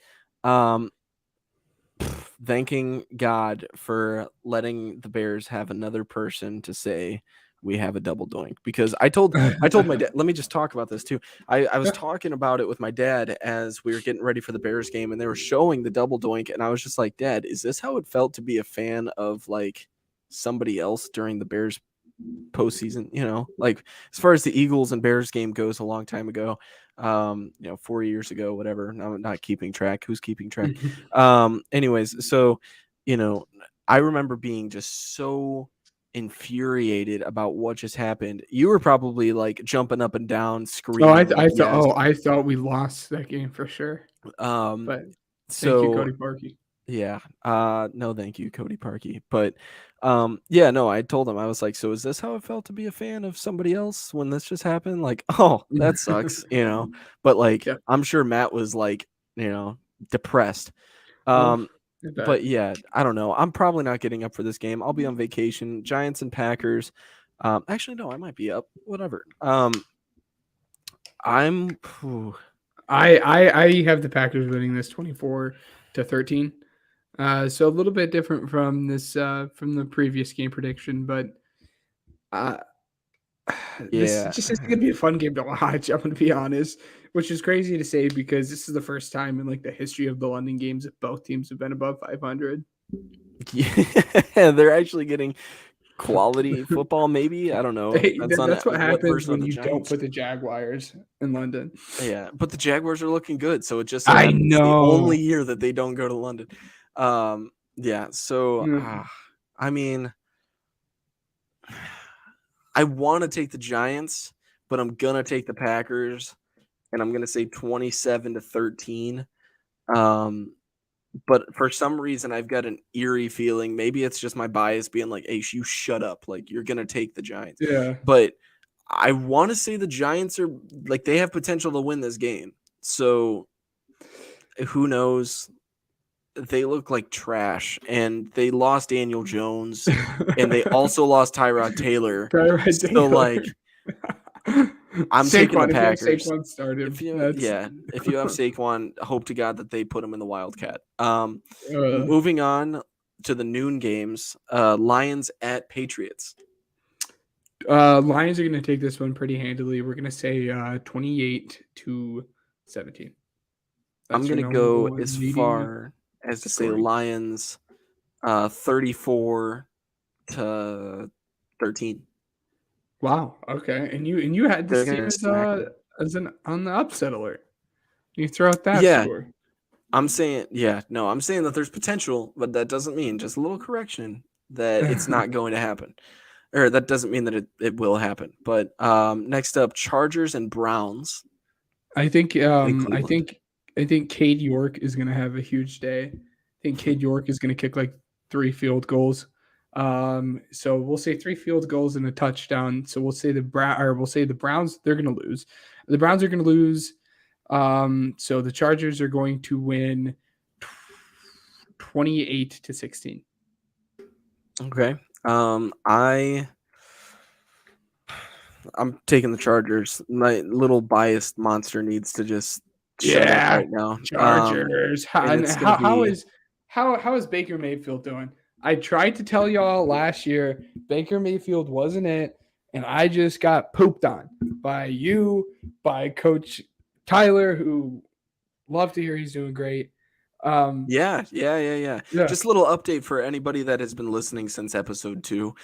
thanking God for letting the Bears have another person to say we have a double doink, because I told my dad, let me just talk about this too. I was talking about it with my dad as we were getting ready for the Bears game, and they were showing the double doink, and I was just like, Dad, is this how it felt to be a fan of like somebody else during the Bears postseason? Like as far as the Eagles and Bears game goes, a long time ago, 4 years ago, whatever. I'm not keeping track. Who's keeping track? Anyways, so I remember being just so infuriated about what just happened. You were probably like jumping up and down, screaming. I thought we lost that game for sure. But thank you, Cody Parkey. Yeah. No, thank you, Cody Parkey. But I told him, I was like, so is this how it felt to be a fan of somebody else when this just happened? Like, oh, that sucks, But like, yeah. I'm sure Matt was like, depressed. But yeah, I don't know. I'm probably not getting up for this game. I'll be on vacation. Giants and Packers. Actually, no, I might be up. Whatever. I have the Packers winning this 24-13. So a little bit different from this from the previous game prediction, but this just is going to be a fun game to watch. I'm going to be honest, which is crazy to say because this is the first time in like the history of the London games that both teams have been above 500. Yeah, they're actually getting quality football. Maybe, I don't know. That's what happens when you don't put the Jaguars in London. Yeah, but the Jaguars are looking good, so it just I know the only year that they don't go to London. Yeah. So I mean, I want to take the Giants, but I'm gonna take the Packers, and I'm gonna say 27-13. but for some reason I've got an eerie feeling. Maybe it's just my bias being like, "Hey, you shut up! Like you're gonna take the Giants." Yeah. But I want to say the Giants are like they have potential to win this game. So who knows? They look like trash, and they lost Daniel Jones, and they also lost Tyrod Taylor. So like, I'm taking the Packers. Saquon started. If you have Saquon, hope to God that they put him in the Wildcat. Moving on to the noon games, Lions at Patriots. Lions are going to take this one pretty handily. We're going to say 28-17. I'm going to go as far as to say Lions 34-13. Wow. Okay. And you had this team as on the upset alert. You throw out that score. I'm saying that there's potential, but that doesn't mean, just a little correction, that it's not going to happen. Or that doesn't mean that it will happen. But next up, Chargers and Browns. I think Cade York is going to have a huge day. I think Cade York is going to kick like 3 field goals. So we'll say 3 field goals and a touchdown. So we'll say the Browns, they're going to lose. The Browns are going to lose. So the Chargers are going to win 28-16. Okay. I'm taking the Chargers. My little biased monster needs to just shut up right now. Chargers. How is Baker Mayfield doing? I tried to tell y'all last year Baker Mayfield wasn't it, and I just got pooped on by Coach Tyler, who love to hear he's doing great. Yeah. Just a little update for anybody that has been listening since episode 2.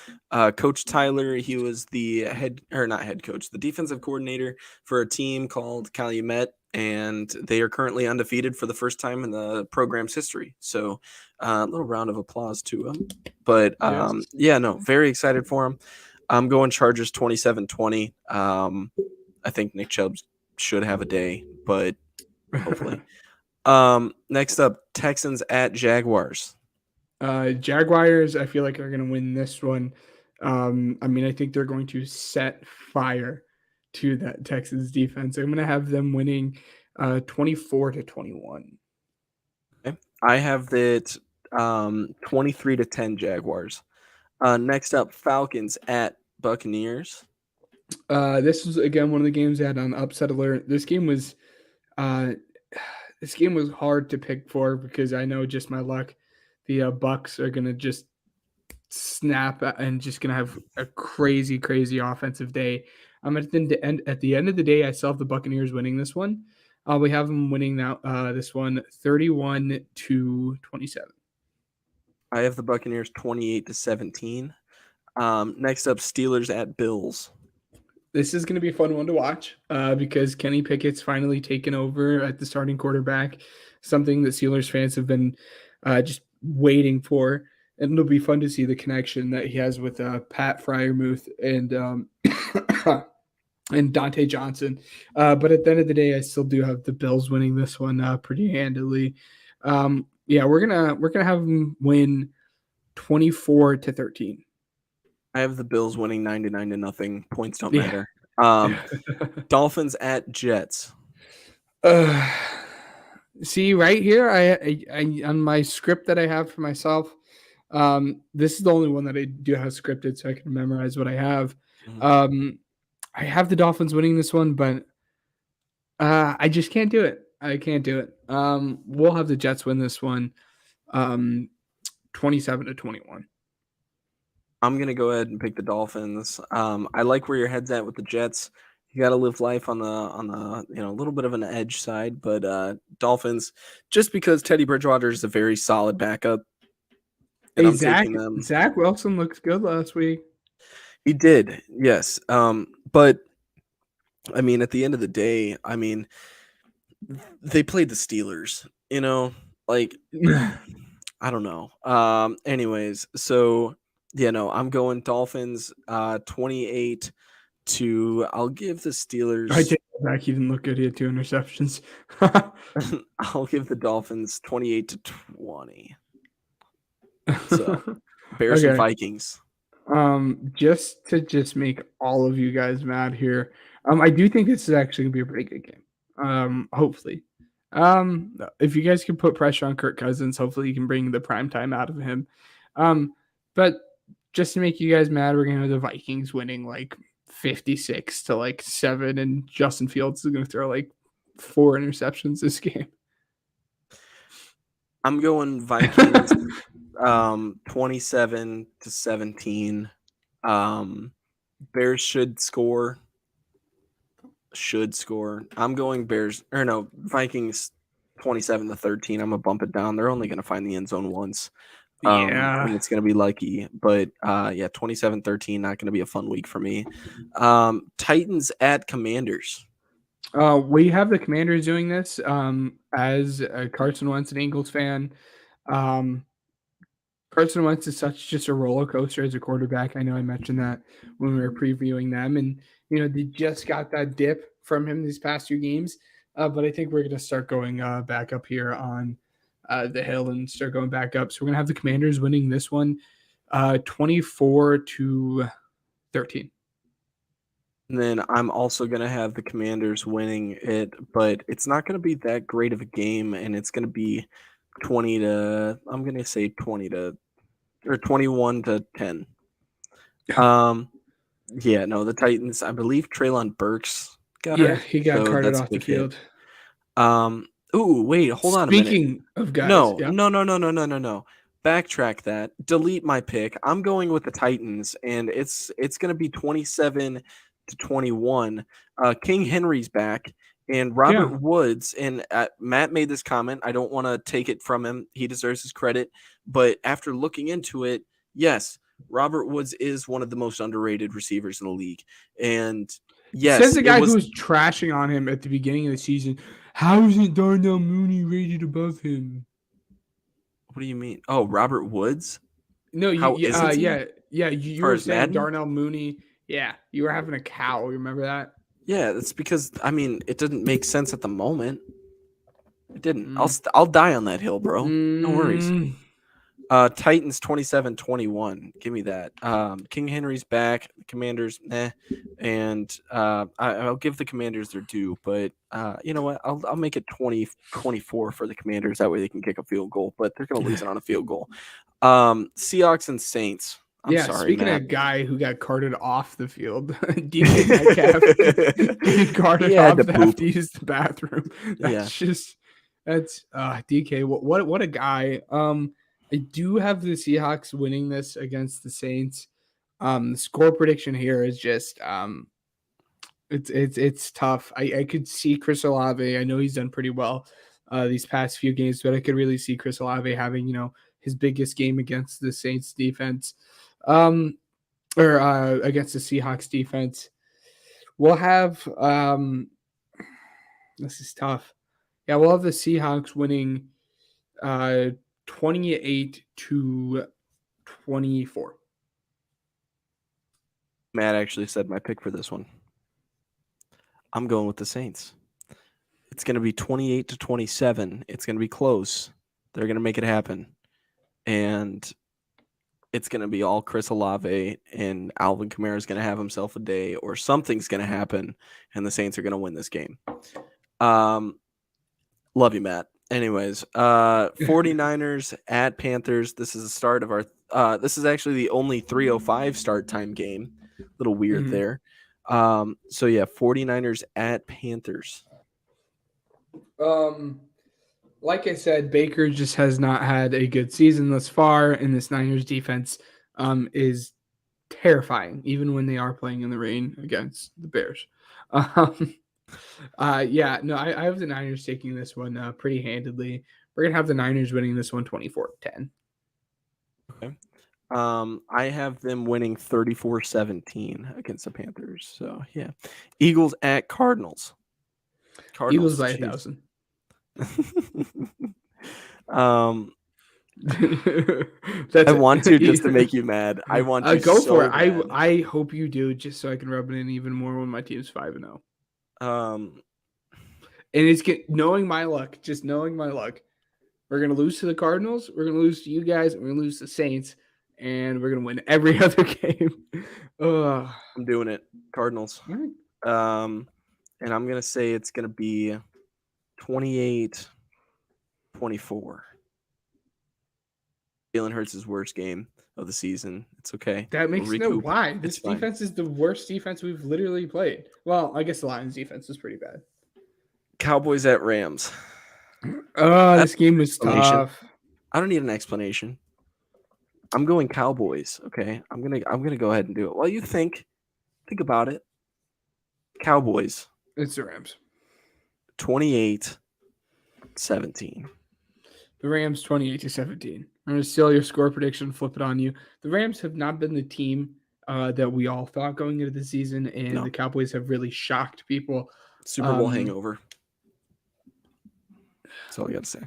Coach Tyler, he was the the defensive coordinator for a team called Calumet, and they are currently undefeated for the first time in the program's history. So a little round of applause to him. But very excited for him. I'm going Chargers 27-20. I think Nick Chubb should have a day, but hopefully. Next up, Texans at Jaguars. Jaguars, I feel like are going to win this one. I think they're going to set fire to that Texans defense. I'm going to have them winning 24-21. Okay. I have that 23-10 Jaguars. Next up, Falcons at Buccaneers. This was again one of the games that had on upset alert. This game was hard to pick for because I know just my luck. The Bucs are gonna just snap and just gonna have a crazy offensive day. At the end of the day, I still have the Buccaneers winning this one. We have them winning this one 31-27. I have the Buccaneers 28-17. Next up, Steelers at Bills. This is going to be a fun one to watch because Kenny Pickett's finally taken over at the starting quarterback, something that Steelers fans have been just waiting for. And it'll be fun to see the connection that he has with Pat Freiermuth and Dante Johnson. But at the end of the day, I still do have the Bills winning this one pretty handily. We're gonna have them win 24-13. I have the Bills winning 99-0. Points don't matter. Dolphins at Jets. See right here, I on my script that I have for myself. This is the only one that I do have scripted, so I can memorize what I have. Mm-hmm. I have the Dolphins winning this one, but I just can't do it. I can't do it. We'll have the Jets win this one, 27-21. I'm going to go ahead and pick the Dolphins. I like where your head's at with the Jets. You got to live life on the a little bit of an edge side, but Dolphins, just because Teddy Bridgewater is a very solid backup. And Zach Wilson looked good last week. He did, yes. But I mean, at the end of the day, they played the Steelers, I don't know. Anyways, so I'm going Dolphins 28 to, I'll give the Steelers Back, he didn't look good. He had 2 interceptions. I'll give the Dolphins 28-20. So Bears and Okay. Vikings. Just to make all of you guys mad here. I do think this is actually gonna be a pretty good game. Hopefully. If you guys can put pressure on Kirk Cousins, hopefully you can bring the prime time out of him. But just to make you guys mad, we're gonna have the Vikings winning like 56-7, and Justin Fields is gonna throw like 4 interceptions this game. I'm going Vikings 27-17. Bears should score. I'm going Vikings 27-13. I'm gonna bump it down. They're only gonna find the end zone once. And it's gonna be lucky, but 27-13, not gonna be a fun week for me. Titans at Commanders. We have the Commanders doing this as a Carson Wentz, an Eagles fan. Carson Wentz is just a roller coaster as a quarterback. I know I mentioned that when we were previewing them, and they just got that dip from him these past 2 games. But I think we're going to start going back up here on the hill and start going back up. So we're going to have the Commanders winning this one 24-13. And then I'm also going to have the Commanders winning it, but it's not going to be that great of a game, and it's going to be 21-10. The Titans, I believe Treylon Burks got hurt. He got carted off the field. Wait, hold on a minute. Speaking of guys. No. Backtrack that. Delete my pick. I'm going with the Titans, and it's going to be 27-21. King Henry's back, and Robert Woods, and Matt made this comment. I don't want to take it from him. He deserves his credit. But after looking into it, yes, Robert Woods is one of the most underrated receivers in the league. And yes, says the guy who was trashing on him at the beginning of the season. How isn't Darnell Mooney rated above him? What do you mean? Oh, Robert Woods? No, you were saying Madden? Darnell Mooney. Yeah, you were having a cow. Remember that? Yeah, that's because it didn't make sense at the moment. It didn't. I'll die on that hill, bro. No worries. Titans 27-21. Give me that. King Henry's back. Commanders, and I'll give the Commanders their due. But you know what? I'll make it 20-24 for the Commanders. That way they can kick a field goal, but they're going to lose it on a field goal. Seahawks and Saints. I'm sorry, speaking Matt. of a guy who got carted off the field, DK Metcalf carted off to use the bathroom. That's DK. What a guy. I do have the Seahawks winning this against the Saints. The score prediction here is just it's tough. I could see Chris Olave. I know he's done pretty well these past few games, but I could really see Chris Olave having his biggest game against the Saints defense, or against the Seahawks defense. We'll have this is tough. Yeah, we'll have the Seahawks winning 28-24. Matt actually said my pick for this one. I'm going with the Saints. It's going to be 28-27. It's going to be close. They're going to make it happen. And it's going to be all Chris Olave, and Alvin Kamara is going to have himself a day, or something's going to happen, and the Saints are going to win this game. Love you, Matt. Anyways, 49ers at Panthers. This is the start of our this is actually the only 3:05 start time game. A little weird there. 49ers at Panthers. Like I said, Baker just has not had a good season thus far, and this Niners defense is terrifying, even when they are playing in the rain against the Bears. I have the Niners taking this one pretty handedly. We're going to have the Niners winning this one 24-10. Okay. I have them winning 34-17 against the Panthers. So, yeah. Eagles at Cardinals. Eagles by 1,000. I want to just to make you mad. I want to go so for it. Bad. I hope you do, just so I can rub it in even more when my team's 5-0. And it's knowing my luck, we're going to lose to the Cardinals, we're going to lose to you guys, and we're going to lose to the Saints, and we're going to win every other game. I'm doing it. Cardinals. Right. And I'm going to say it's going to be 28-24. Jalen Hurts' worst game of the season. It's okay. That makes why. This defense is the worst defense we've literally played. Well, I guess the Lions defense is pretty bad. Cowboys at Rams. This game was tough. I don't need an explanation. I'm going Cowboys. Okay. I'm gonna go ahead and do it. While you think about it. Cowboys. It's the Rams. 28-17. The Rams 28-17. I'm going to steal your score prediction, flip it on you. The Rams have not been the team that we all thought going into the season, and the Cowboys have really shocked people. Super Bowl hangover. That's all I got to say.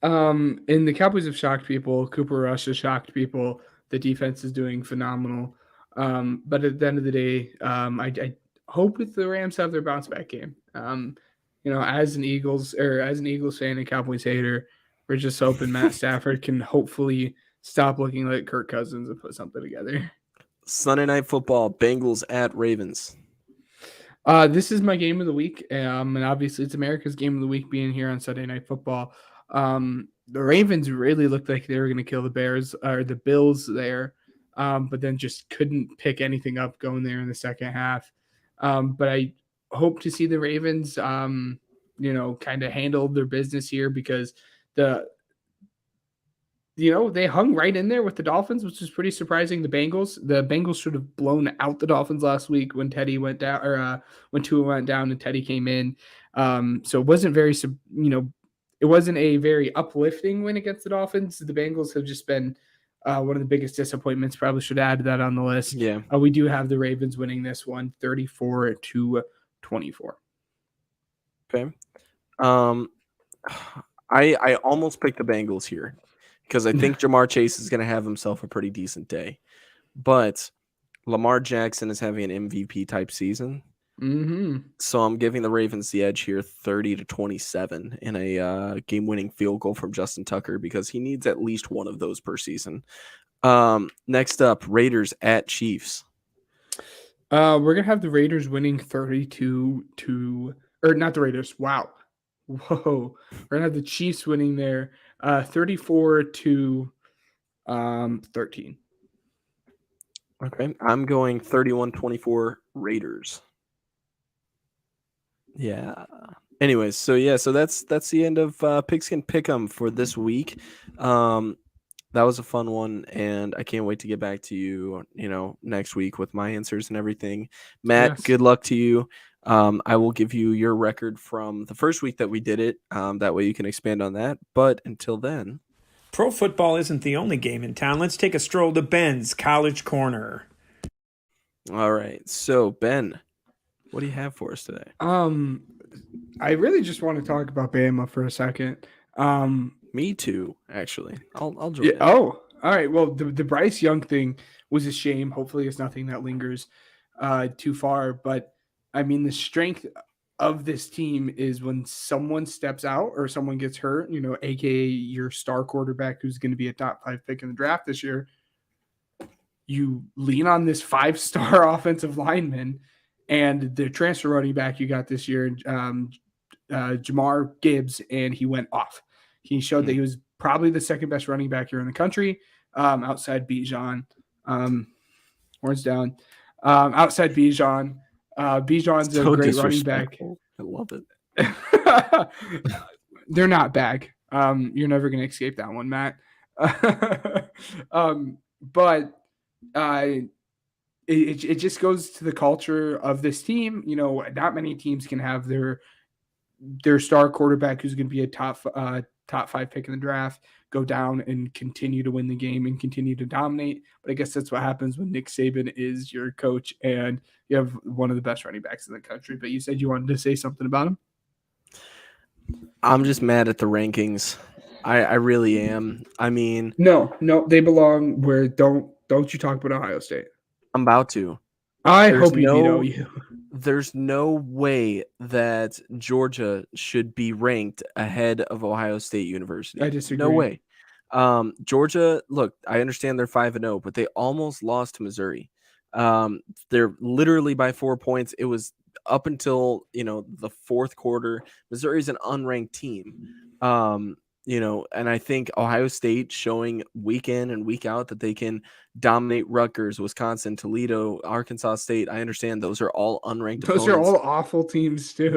And the Cowboys have shocked people. Cooper Rush has shocked people. The defense is doing phenomenal. But at the end of the day, I hope that the Rams have their bounce back game. As an Eagles fan and Cowboys hater, we're just hoping Matt Stafford can hopefully stop looking like Kirk Cousins and put something together. Sunday Night Football, Bengals at Ravens. This is my game of the week, and obviously it's America's game of the week being here on Sunday Night Football. The Ravens really looked like they were going to kill the Bears or the Bills there, but then just couldn't pick anything up going there in the second half. But I hope to see the Ravens, kind of handle their business here because they hung right in there with the Dolphins, which is pretty surprising. The Bengals should have blown out the Dolphins last week when Teddy went down, or when Tua went down and Teddy came in. So it wasn't it wasn't a very uplifting win against the Dolphins. The Bengals have just been one of the biggest disappointments. Probably should add that on the list. Yeah, we do have the Ravens winning this one, 34-24. Okay. I almost picked the Bengals here because I think Jamar Chase is going to have himself a pretty decent day. But Lamar Jackson is having an MVP type season. Mm-hmm. So I'm giving the Ravens the edge here 30-27 in a game-winning field goal from Justin Tucker because he needs at least one of those per season. Next up, Raiders at Chiefs. We're going to have the Raiders winning 32 to – or not the Raiders. Wow. Whoa. We're going to have the Chiefs winning there 34-13. Okay. I'm going 31-24 Raiders. Yeah. Anyways, so that's the end of Pigskin Pick'em for this week. That was a fun one, and I can't wait to get back to you, next week with my answers and everything. Matt, Yes. Good luck to you. I will give you your record from the first week that we did it. That way you can expand on that. But until then. Pro football isn't the only game in town. Let's take a stroll to Ben's College Corner. All right. So, Ben, what do you have for us today? I really just want to talk about Bama for a second. Me too, actually. I'll join. Yeah, all right. Well, the Bryce Young thing was a shame. Hopefully it's nothing that lingers too far. But, I mean, the strength of this team is when someone steps out or someone gets hurt, a.k.a. your star quarterback who's going to be a top 5 pick in the draft this year, you lean on this 5-star offensive lineman and the transfer running back you got this year, Jamar Gibbs, and he went off. He showed that he was probably the second best running back here in the country, outside Bijan. Horns down. Outside Bijan. Bijan's a great running back. I love it. They're not bag. You're never going to escape that one, Matt. But it just goes to the culture of this team. Not many teams can have their star quarterback who's going to be a top 5 pick in the draft go down and continue to win the game and continue to dominate. But I guess that's what happens when Nick Saban is your coach and you have one of the best running backs in the country. But you said you wanted to say something about him. I'm just mad at the rankings. I really am. I mean, no, they belong where don't you talk about Ohio State. I'm about to. I hope you veto you. there's no way that Georgia should be ranked ahead of Ohio State University. I disagree. No way. Georgia, look, I understand they're 5-0, but they almost lost to Missouri. They're literally by 4 points. It was up until, the fourth quarter. Missouri's an unranked team. And I think Ohio State showing week in and week out that they can dominate Rutgers, Wisconsin, Toledo, Arkansas State. I understand those are all unranked Those opponents. are all awful teams too.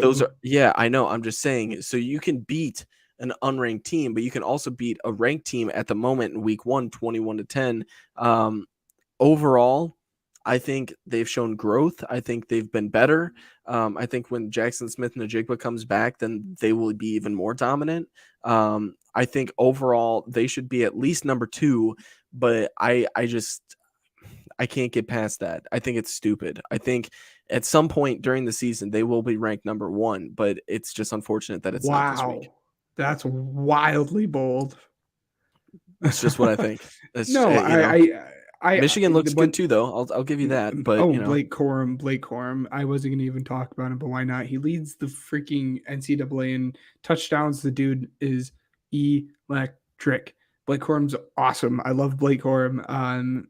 I know. I'm just saying. So you can beat an unranked team, but you can also beat a ranked team at the moment in week 1, 21-10. Overall, I think they've shown growth. I think they've been better. I think when Jackson Smith-Njigba comes back, then they will be even more dominant. I think overall they should be at least number 2, but I can't get past that. I think it's stupid. I think at some point during the season they will be ranked number 1, but it's just unfortunate that it's not this week. That's wildly bold. That's just what I think. Michigan looks good too, though. I'll give you that. But Blake Corum. I wasn't gonna even talk about him, but why not? He leads the freaking NCAA in touchdowns. The dude is electric. Blake Corum's awesome. I love Blake Corum.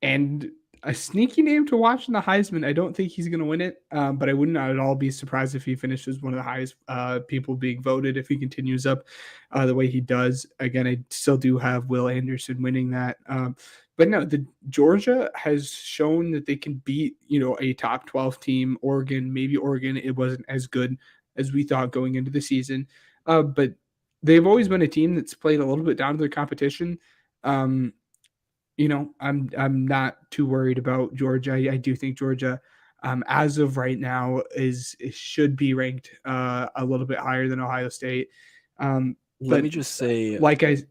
And a sneaky name to watch in the Heisman. I don't think he's gonna win it, but I would not at all be surprised if he finishes one of the highest people being voted if he continues up the way he does. Again, I still do have Will Anderson winning that. But no, Georgia has shown that they can beat, a top 12 team. Oregon, it wasn't as good as we thought going into the season. But they've always been a team that's played a little bit down to their competition. I'm not too worried about Georgia. I do think Georgia, as of right now, should be ranked a little bit higher than Ohio State. Let me just say,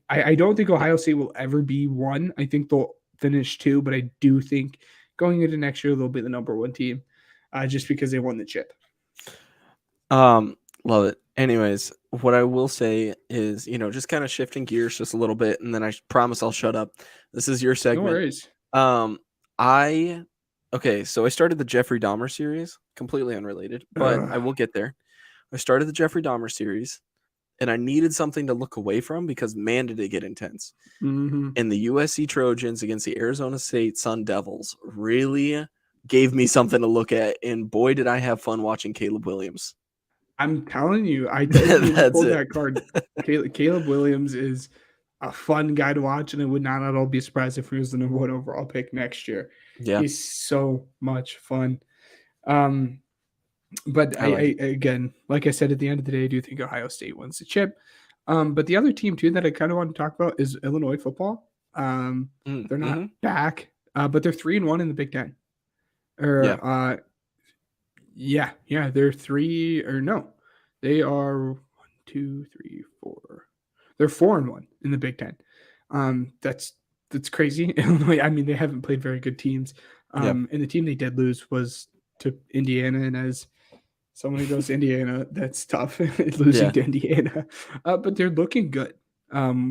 I don't think Ohio State will ever be 1. I think they'll finish 2, but I do think going into next year they'll be the number 1 team, just because they won the chip. Love it. Anyways, what I will say is, just kind of shifting gears just a little bit, and then I promise I'll shut up. This is your segment. No worries. So I started the Jeffrey Dahmer series, completely unrelated, but I will get there. I started the Jeffrey Dahmer series, and I needed something to look away from because, man, did it get intense. Mm-hmm. And the USC Trojans against the Arizona State Sun Devils really gave me something to look at, and boy, did I have fun watching Caleb Williams. I'm telling you, I didn't pull that card. Caleb Williams is a fun guy to watch, and I would not at all be surprised if he was the number 1 overall pick next year. Yeah, he's so much fun. But I again, like I said, at the end of the day, I do think Ohio State wins the chip. But the other team too that I kind of want to talk about is Illinois football. They're not back, but they're 3-1 in the Big Ten. They're 3 or no, they are 1, 2, 3, 4. They're 4-1 in the Big Ten. That's crazy. Illinois. I mean, they haven't played very good teams. And the team they did lose was to Indiana, and as someone who goes to Indiana, that's tough losing to Indiana. But they're looking good,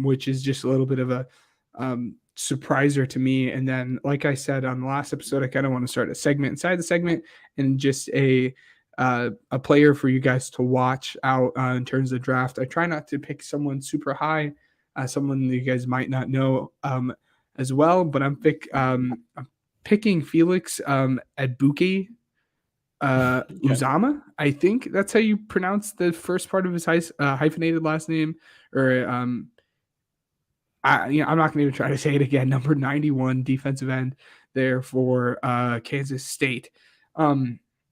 which is just a little bit of a surpriser to me. And then, like I said on the last episode, I kind of want to start a segment inside the segment and just a player for you guys to watch out in terms of draft. I try not to pick someone super high, someone that you guys might not know as well, but I'm picking Felix Adbuke. Uzama, I think that's how you pronounce the first part of his hyphenated last name. Or I'm not going to even try to say it again. Number 91 defensive end there for Kansas State.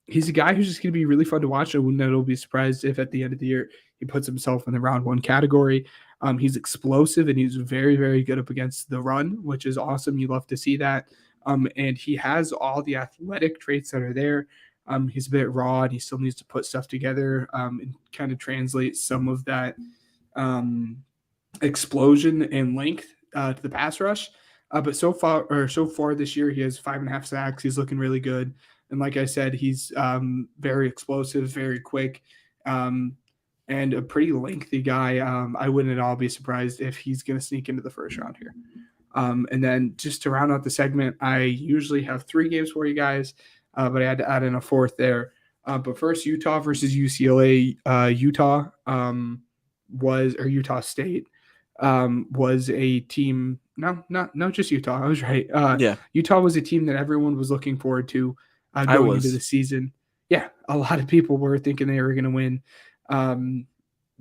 He's a guy who's just going to be really fun to watch. I wouldn't be surprised if at the end of the year he puts himself in the round 1 category. He's explosive and he's very, very good up against the run, which is awesome. You love to see that. And he has all the athletic traits that are there. He's a bit raw and he still needs to put stuff together and kind of translate some of that explosion and length to the pass rush. But so far this year, he has 5.5 sacks. He's looking really good. And like I said, he's very explosive, very quick, and a pretty lengthy guy. I wouldn't at all be surprised if he's going to sneak into the first round here. And then just to round out the segment, I usually have 3 games for you guys. but I had to add in a fourth there. But first, Utah versus UCLA. Utah Utah State was a team. No, not just Utah. I was right. Utah was a team that everyone was looking forward to going into the season. Yeah, a lot of people were thinking they were going to win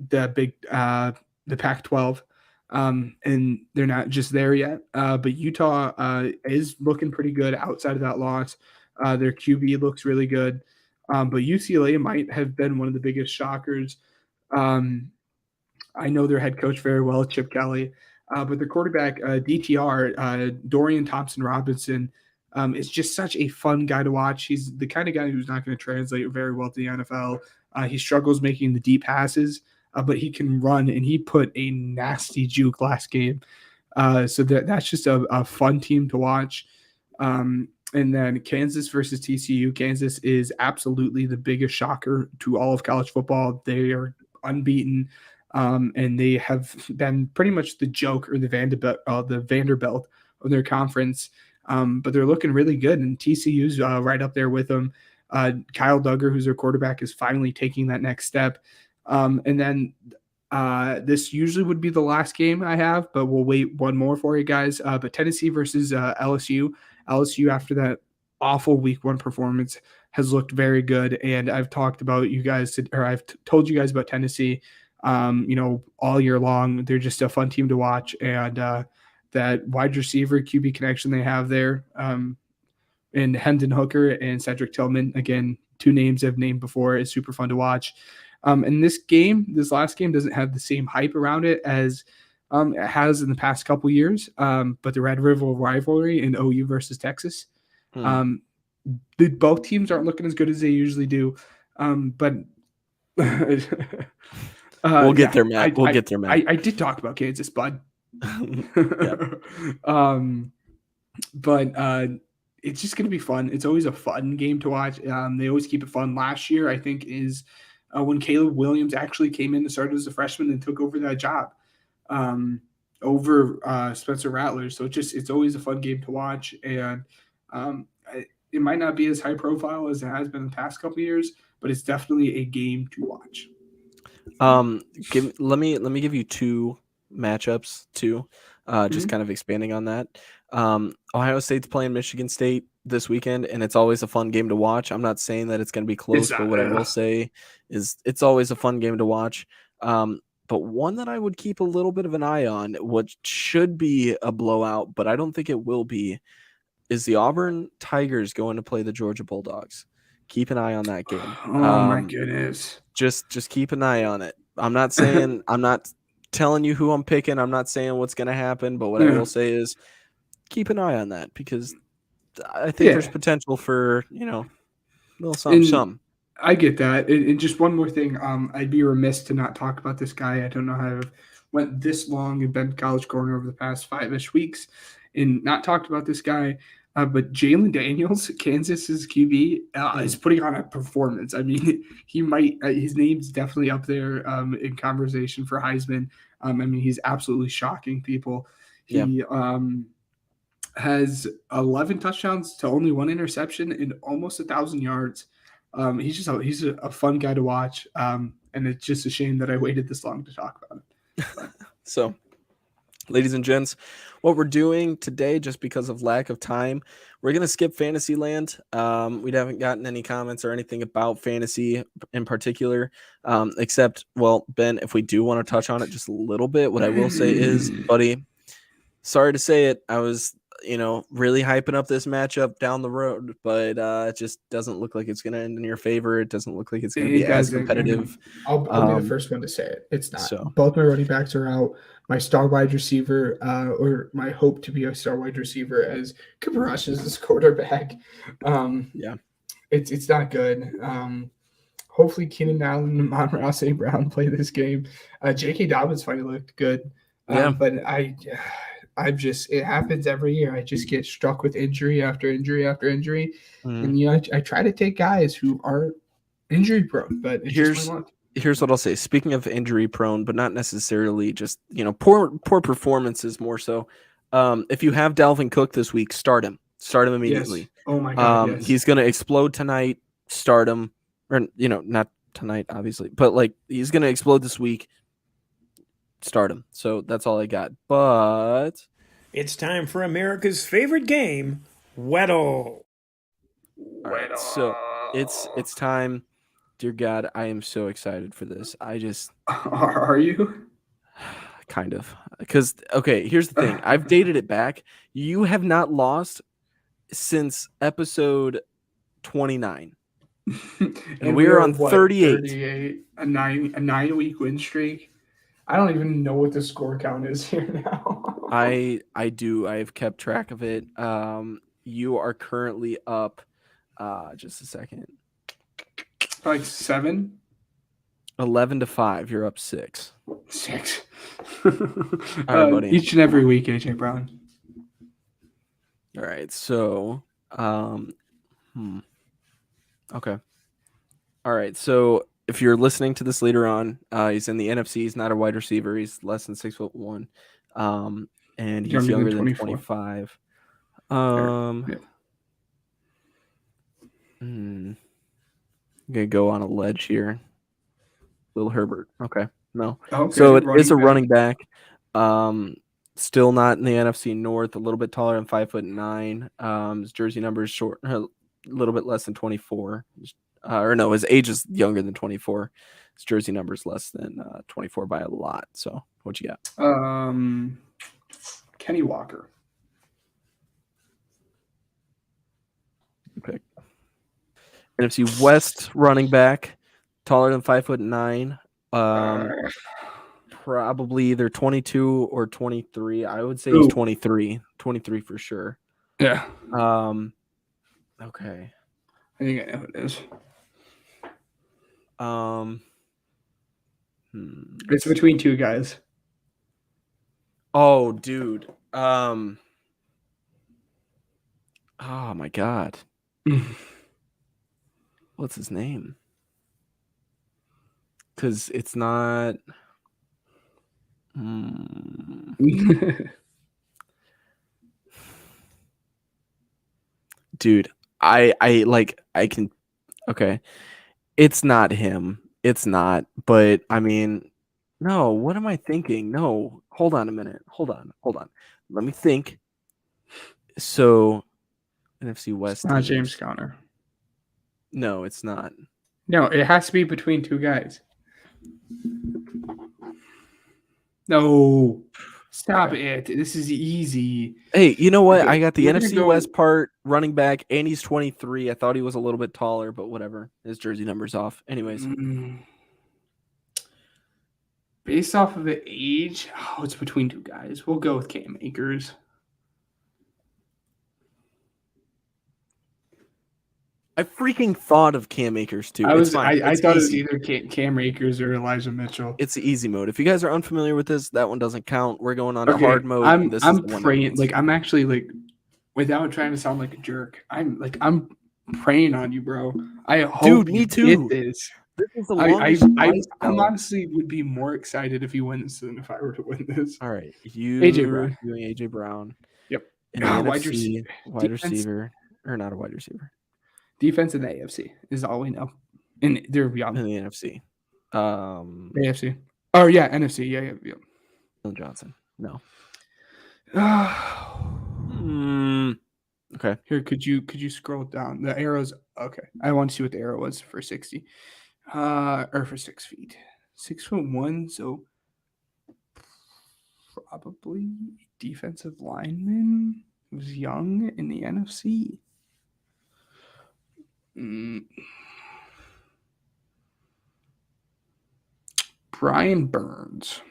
the Pac-12, and they're not just there yet. But Utah is looking pretty good outside of that loss. Their QB looks really good, but UCLA might have been one of the biggest shockers. I know their head coach very well, Chip Kelly, but their quarterback, DTR, Dorian Thompson-Robinson, is just such a fun guy to watch. He's the kind of guy who's not going to translate very well to the NFL. He struggles making the deep passes, but he can run, and he put a nasty juke last game. So that's just a fun team to watch. And then Kansas versus TCU. Kansas is absolutely the biggest shocker to all of college football. They are unbeaten, and they have been pretty much the joke or the Vanderbilt of their conference. But they're looking really good, and TCU's right up there with them. Kyle Duggar, who's their quarterback, is finally taking that next step. And then this usually would be the last game I have, but we'll wait one more for you guys. But Tennessee versus LSU. LSU, after that awful week 1 performance, has looked very good. And I've talked about I've told you guys about Tennessee, all year long. They're just a fun team to watch. And that wide receiver QB connection they have there, and Hendon Hooker and Cedric Tillman, again, 2 names I've named before, is super fun to watch. And this last game doesn't have the same hype around it as it has in the past couple years. But the Red River rivalry in OU versus Texas, both teams aren't looking as good as they usually do. But we'll get there, Matt. We'll get there, Matt. I did talk about Kansas, bud. But it's just going to be fun. It's always a fun game to watch. They always keep it fun. Last year, I think, is when Caleb Williams actually came in and started as a freshman and took over that job over Spencer Rattler. So it's always a fun game to watch. And it might not be as high profile as it has been the past couple of years, but it's definitely a game to watch. Let me give you 2 matchups too. Just kind of expanding on that. Ohio State's playing Michigan State this weekend, and it's always a fun game to watch. I'm not saying that it's going to be close, but what I will say is it's always a fun game to watch. But one that I would keep a little bit of an eye on, what should be a blowout, but I don't think it will be, is the Auburn Tigers going to play the Georgia Bulldogs. Keep an eye on that game. Oh my goodness. Just keep an eye on it. I'm not telling you who I'm picking. I'm not saying what's going to happen, but what I will say is keep an eye on that, because I think there's potential for, a little something. I get that. And just one more thing. I'd be remiss to not talk about this guy. I don't know how I've went this long and been College Corner over the past 5-ish weeks and not talked about this guy. But Jalen Daniels, Kansas's QB, is putting on a performance. I mean, he might his name's definitely up there in conversation for Heisman. I mean, he's absolutely shocking people. He has 11 touchdowns to only 1 interception and almost 1,000 yards. He's a fun guy to watch, and it's just a shame that I waited this long to talk about it. So, ladies and gents, what we're doing today, just because of lack of time, we're going to skip Fantasyland. We haven't gotten any comments or anything about fantasy in particular, except, well, Ben, if we do want to touch on it just a little bit, what I will say is, buddy, sorry to say it, I was really hyping up this matchup down the road, but it just doesn't look like it's going to end in your favor. It doesn't look like it's going to be as competitive. I'll be the first one to say it. It's not. So. Both my running backs are out. My star wide receiver, or my hope to be a star wide receiver, as Cooper Rush is his quarterback. It's not good. Hopefully Keenan Allen and Amon-Ra St. Brown play this game. J.K. Dobbins finally looked good. But it happens every year. I just get struck with injury after injury after injury. And, I try to take guys who aren't injury prone, but here's what I'll say. Speaking of injury prone, but not necessarily just, poor performances more so. If you have Dalvin Cook this week, start him. Start him immediately. Yes. Oh my God. Yes. He's gonna explode tonight. Start him, or not tonight, obviously, but like he's gonna explode this week. Start him. So that's all I got. But It's time for America's favorite game, Weddle. all right, so it's time. Dear God, I am so excited for this. Are you? Kind of, because okay, here's the thing. I've dated it back. You have not lost since episode 29. And we are on 38. 38. A 9-week win streak. I don't even know what the score count is here now. I do. I have kept track of it. You are currently up. Just a second. Like 7. 11-5. You're up 6. 6. All right, buddy. Each and every week, AJ Brown. All right. So, okay. All right. So if you're listening to this later on, he's in the NFC. He's not a wide receiver. He's less than 6'1". And he's younger than 25. I'm gonna go on a ledge here. Little Herbert. Okay. No. Okay, so it is a running back. Still not in the NFC North. A little bit taller than 5'9". His jersey number is short, a little bit less than 24. Or no, his age is younger than 24. His jersey number is less than 24 by a lot. So what you got? Kenny Walker. Pick. NFC West running back, taller than 5'9". Probably either 22 or 23. I would say he's 23. 23 for sure. Yeah. Okay. I think I know who it is. It's between two guys. Oh, dude. Oh my God. What's his name? Because it's not. Dude, I can. Okay, it's not him. It's not. But I mean, no. What am I thinking? No. Hold on a minute. Hold on. Let me think. So, NFC West. It's not James Conner. No, it's not. No, it has to be between two guys. No. Stop it. This is easy. Hey, you know what? Okay, I got the we're NFC West part running back, and he's 23. I thought he was a little bit taller, but whatever. His jersey number's off. Anyways. Based off of the age, it's between two guys. We'll go with Cam Akers. I freaking thought of Cam Akers too. I thought it was either Cam Akers or Elijah Mitchell. It's the easy mode. If you guys are unfamiliar with this, that one doesn't count. We're going on to hard mode. I'm praying, I'm actually without trying to sound like a jerk. I'm praying on you, bro. I hope me you too. get this. This is the longest I honestly would be more excited if he wins than if I were to win this. All right, you AJ Brown. doing AJ Brown. Yep. Wide receiver, or not a wide receiver. Defense in the AFC is all we know. And they're beyond In the NFC. AFC. Oh yeah, NFC. Yeah. Bill Johnson. No. Okay. Here, could you scroll down? The arrows. Okay. I want to see what the arrow was for 60. Or for 6 feet. 6'1", so probably defensive lineman who's young in the NFC. Brian Burns.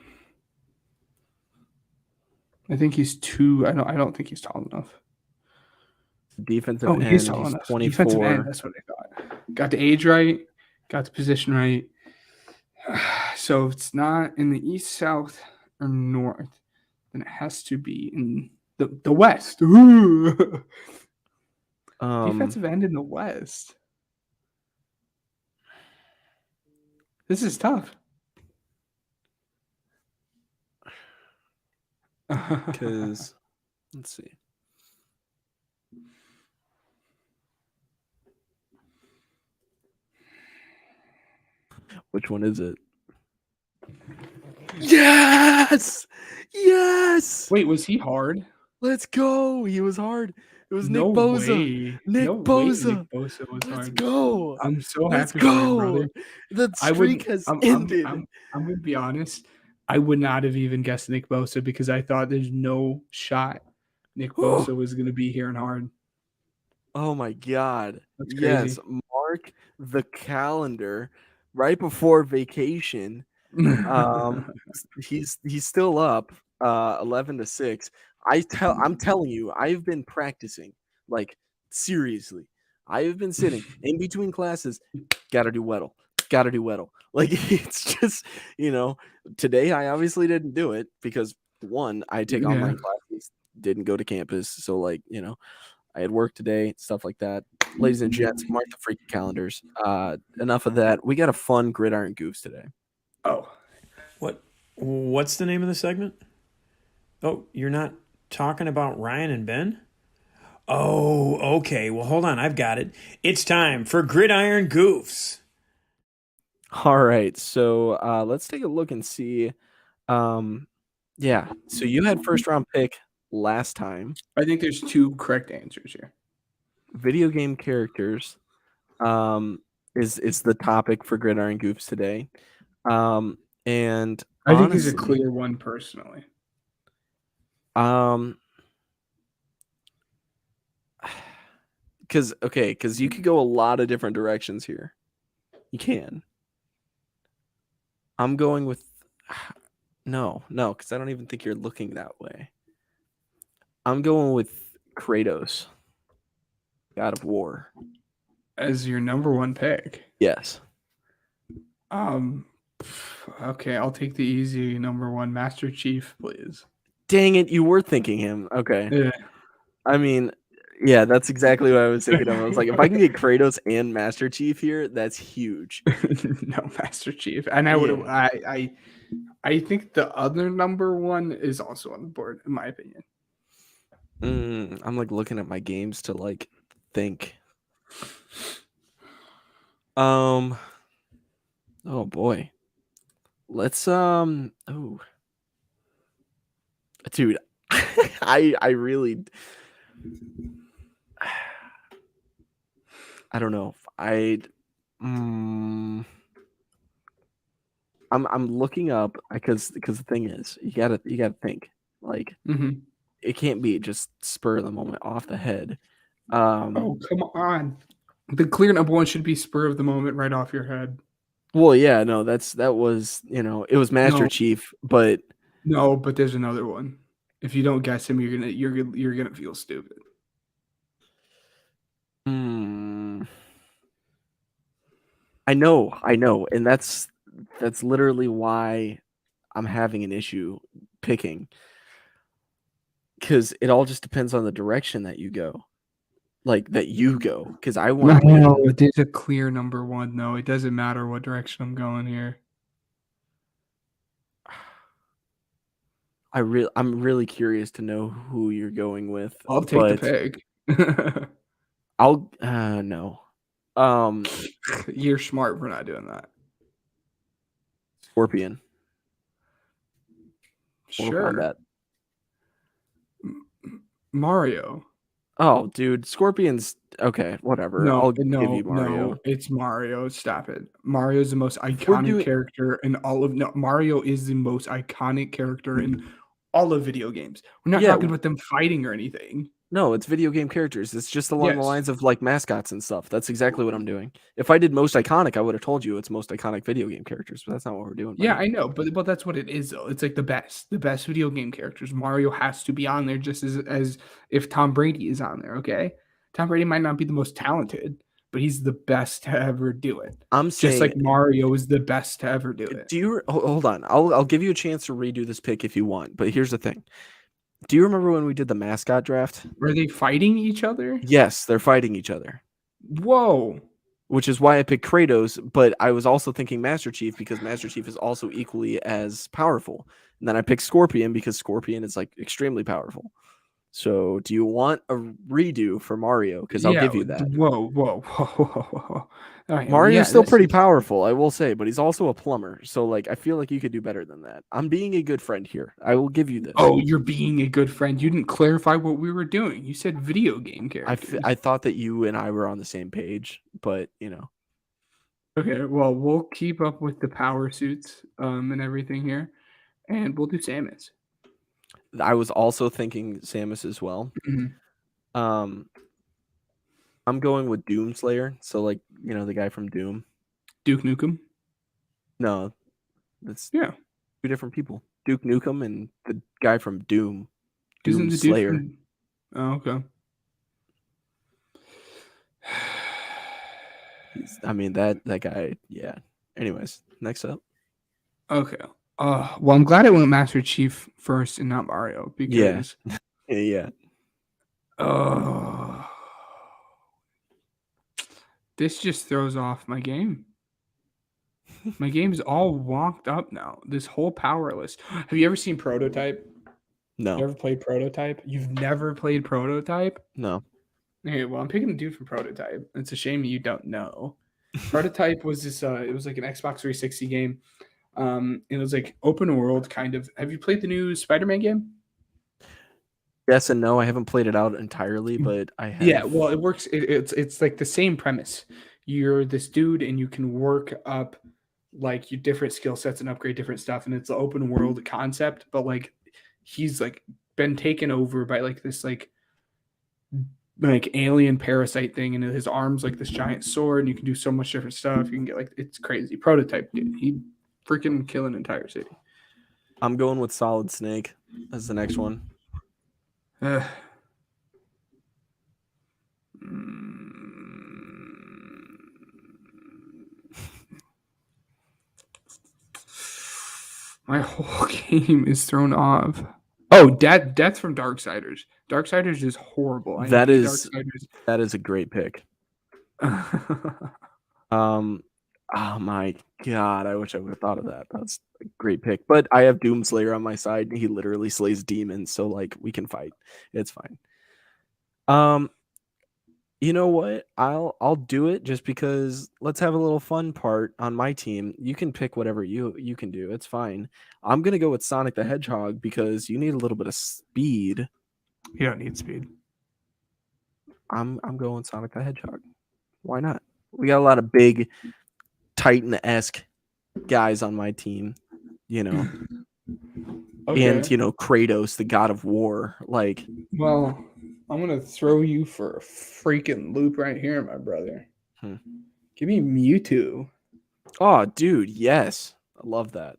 I think he's too. I don't think he's tall enough. Defensive end. He's tall enough. 24. Defensive end. That's what I thought. Got the age right. Got the position right. So if it's not in the east, south, or north, then it has to be in the west. Defensive end in the west. This is tough. Because let's see. Which one is it? Yes! Yes! Wait, was he hard? Let's go. He was hard. It was Nick No Bosa. way. Nick No way Bosa. Nick Bosa was Let's hard. go. I'm so Let's happy for you, go. brother. The I streak has ended. I'm going to be honest. I would not have even guessed Nick Bosa because I thought there's no shot Nick Bosa was going to be here and hard. Oh my God. That's Yes. crazy. Mark the calendar right before vacation. He's still up 11-6. I'm telling you, I've been practicing, like, seriously. I have been sitting in between classes, gotta do Weddle. Like, it's just, today I obviously didn't do it because, one, I take online classes, didn't go to campus, so, like, I had work today, stuff like that. Ladies and gents, mark the freaking calendars. Enough of that. We got a fun Gridiron Goofs today. Oh. What's the name of the segment? Oh, you're not talking about Ryan and Ben? Oh, okay. Well, hold on. I've got it. It's time for Gridiron Goofs. All right. So let's take a look and see. Yeah. So you had first round pick last time. I think there's two correct answers here. Video game characters is the topic for Gridiron Goofs today. And I think there's a clear one personally. Because you could go a lot of different directions here. You can. I'm going with no, because I don't even think you're looking that way. I'm going with Kratos, God of War, as your number one pick. Yes. Okay, I'll take the easy number one, Master Chief, please. Dang it, you were thinking him. Okay. Yeah. I mean, yeah, that's exactly what I was thinking of. I was like, if I can get Kratos and Master Chief here, that's huge. No, Master Chief. And I would have I think the other number one is also on the board, in my opinion. I'm like looking at my games to like think. Oh boy. Let's dude, I really I don't know. I'm looking up because the thing is you gotta think like it can't be just spur of the moment off the head. Oh, come on. The clear number one should be spur of the moment right off your head. Well, yeah, no, that was it was Master Chief, but no, but there's another one. If you don't guess him, you're gonna feel stupid. I know, and that's literally why I'm having an issue picking, because it all just depends on the direction that you go, because I want. No, there's a clear number one. No, it doesn't matter what direction I'm going here. I'm really curious to know who you're going with. I'll take the pick. I'll no. You're smart for not doing that. Scorpion. Sure. Mario. Oh, dude, Scorpion's okay. Whatever. I'll give you Mario. No, it's Mario. Stop it. Mario's the most iconic character in all of. No, Mario is the most iconic character in all of video games. We're not talking about them fighting or anything. No, it's video game characters. It's just along the lines of like mascots and stuff. That's exactly what I'm doing. If I did most iconic, I would have told you it's most iconic video game characters, but that's not what we're doing. Yeah, I know, but that's what it is though. It's like the best video game characters. Mario has to be on there just as if Tom Brady is on there, okay? Tom Brady might not be the most talented, but he's the best to ever do it. I'm saying just like Mario is the best to ever do it. Do you hold on? I'll give you a chance to redo this pick if you want, but here's the thing. Do you remember when we did the mascot draft? Were they fighting each other? Yes, they're fighting each other. Whoa. Which is why I picked Kratos, but I was also thinking Master Chief because Master Chief is also equally as powerful. And then I picked Scorpion because Scorpion is like extremely powerful. So do you want a redo for Mario? Because I'll give you that. Whoa. All right, Mario's still this pretty is- powerful, I will say, but he's also a plumber. So like, I feel like you could do better than that. I'm being a good friend here. I will give you this. Oh, you're being a good friend. You didn't clarify what we were doing. You said video game characters. I thought that you and I were on the same page, but Okay, well, we'll keep up with the power suits and everything here, and we'll do Samus. I was also thinking Samus as well. Mhm. I'm going with Doomslayer. So like, the guy from Doom. Duke Nukem. No, that's Yeah. two different people. Duke Nukem and the guy from Doom. Isn't the dude Slayer. from- Oh, okay. That guy. Yeah. Anyways, next up. Okay. Well, I'm glad I went Master Chief first and not Mario because Yeah. this just throws off my game. My game's all wonked up now. This whole power list. Have you ever seen Prototype? No. You ever played Prototype? You've never played Prototype? No. Okay, well, I'm picking a dude from Prototype. It's a shame you don't know. Prototype was this. It was like an Xbox 360 game. It was like open world kind of. Have you played the new Spider-Man game? Yes and no. I haven't played it out entirely, but I have. Yeah, well, it works. It's like the same premise. You're this dude, and you can work up like your different skill sets and upgrade different stuff, and it's an open world concept. But like, he's like been taken over by like this like alien parasite thing, and his arms like this giant sword, and you can do so much different stuff. You can get like it's crazy. Prototype, dude. He freaking kill an entire city. I'm going with Solid Snake as the next one. My whole game is thrown off. Oh, Death from Darksiders. Darksiders is horrible. That is a great pick. Oh my god, I wish I would have thought of that. That's a great pick. But I have Doomslayer on my side. He literally slays demons, so like we can fight. It's fine. You know what? I'll do it just because let's have a little fun part on my team. You can pick whatever you can do. It's fine. I'm gonna go with Sonic the Hedgehog because you need a little bit of speed. You don't need speed. I'm going Sonic the Hedgehog. Why not? We got a lot of big Titan-esque guys on my team, Okay. and Kratos, the god of war. Like, well, I'm gonna throw you for a freaking loop right here, my brother. Give me Mewtwo. oh, dude, yes, I love that.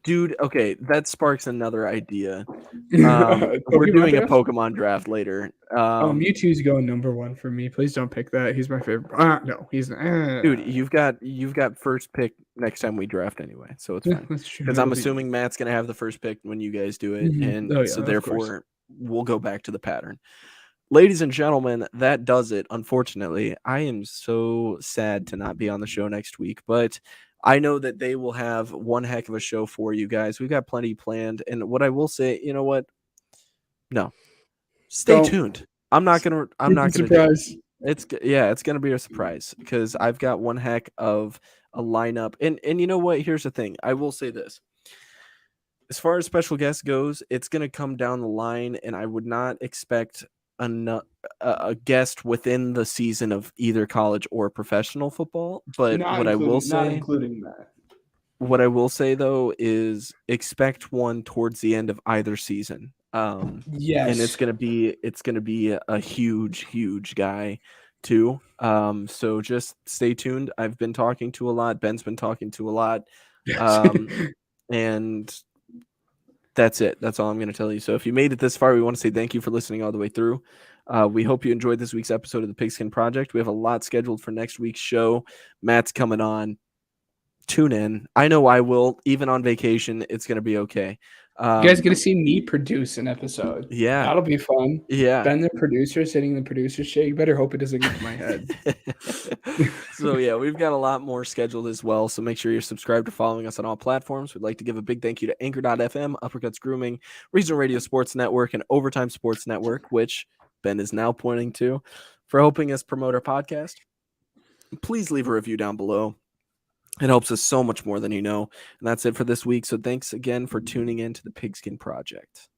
Dude, okay, that sparks another idea. We're doing a Pokemon draft later. Mewtwo's going number 1 for me. Please don't pick that. He's my favorite. No, he's not. Dude, you've got first pick next time we draft anyway, so it's fine. That's true. Because I'm assuming Matt's gonna have the first pick when you guys do it, and so therefore we'll go back to the pattern. Ladies and gentlemen, that does it. Unfortunately, I am so sad to not be on the show next week, but I know that they will have one heck of a show for you guys. We've got plenty planned. And what I will say, you know what? No. Stay tuned. I'm not gonna surprise. It's gonna be a surprise because I've got one heck of a lineup. And you know what? Here's the thing. I will say this. As far as special guest goes, it's gonna come down the line, and I would not expect a guest within the season of either college or professional football. But what I will say though is expect one towards the end of either season. Yes, and it's gonna be a huge guy too. So just stay tuned. I've been talking to a lot. Ben's been talking to a lot. And that's it. That's all I'm going to tell you. So if you made it this far, we want to say thank you for listening all the way through. We hope you enjoyed this week's episode of the Pigskin Project. We have a lot scheduled for next week's show. Matt's coming on. Tune in. I know I will. Even on vacation, it's going to be okay. You guys get to see me produce an episode. Yeah. That'll be fun. Yeah. Ben, the producer, sitting in the producer's chair. You better hope it doesn't get to my head. So, yeah, we've got a lot more scheduled as well. So make sure you're subscribed to following us on all platforms. We'd like to give a big thank you to Anchor.fm, Uppercuts Grooming, Regional Radio Sports Network, and Overtime Sports Network, which Ben is now pointing to, for helping us promote our podcast. Please leave a review down below. It helps us so much more than you know. And that's it for this week. So thanks again for tuning in to the Pigskin Project.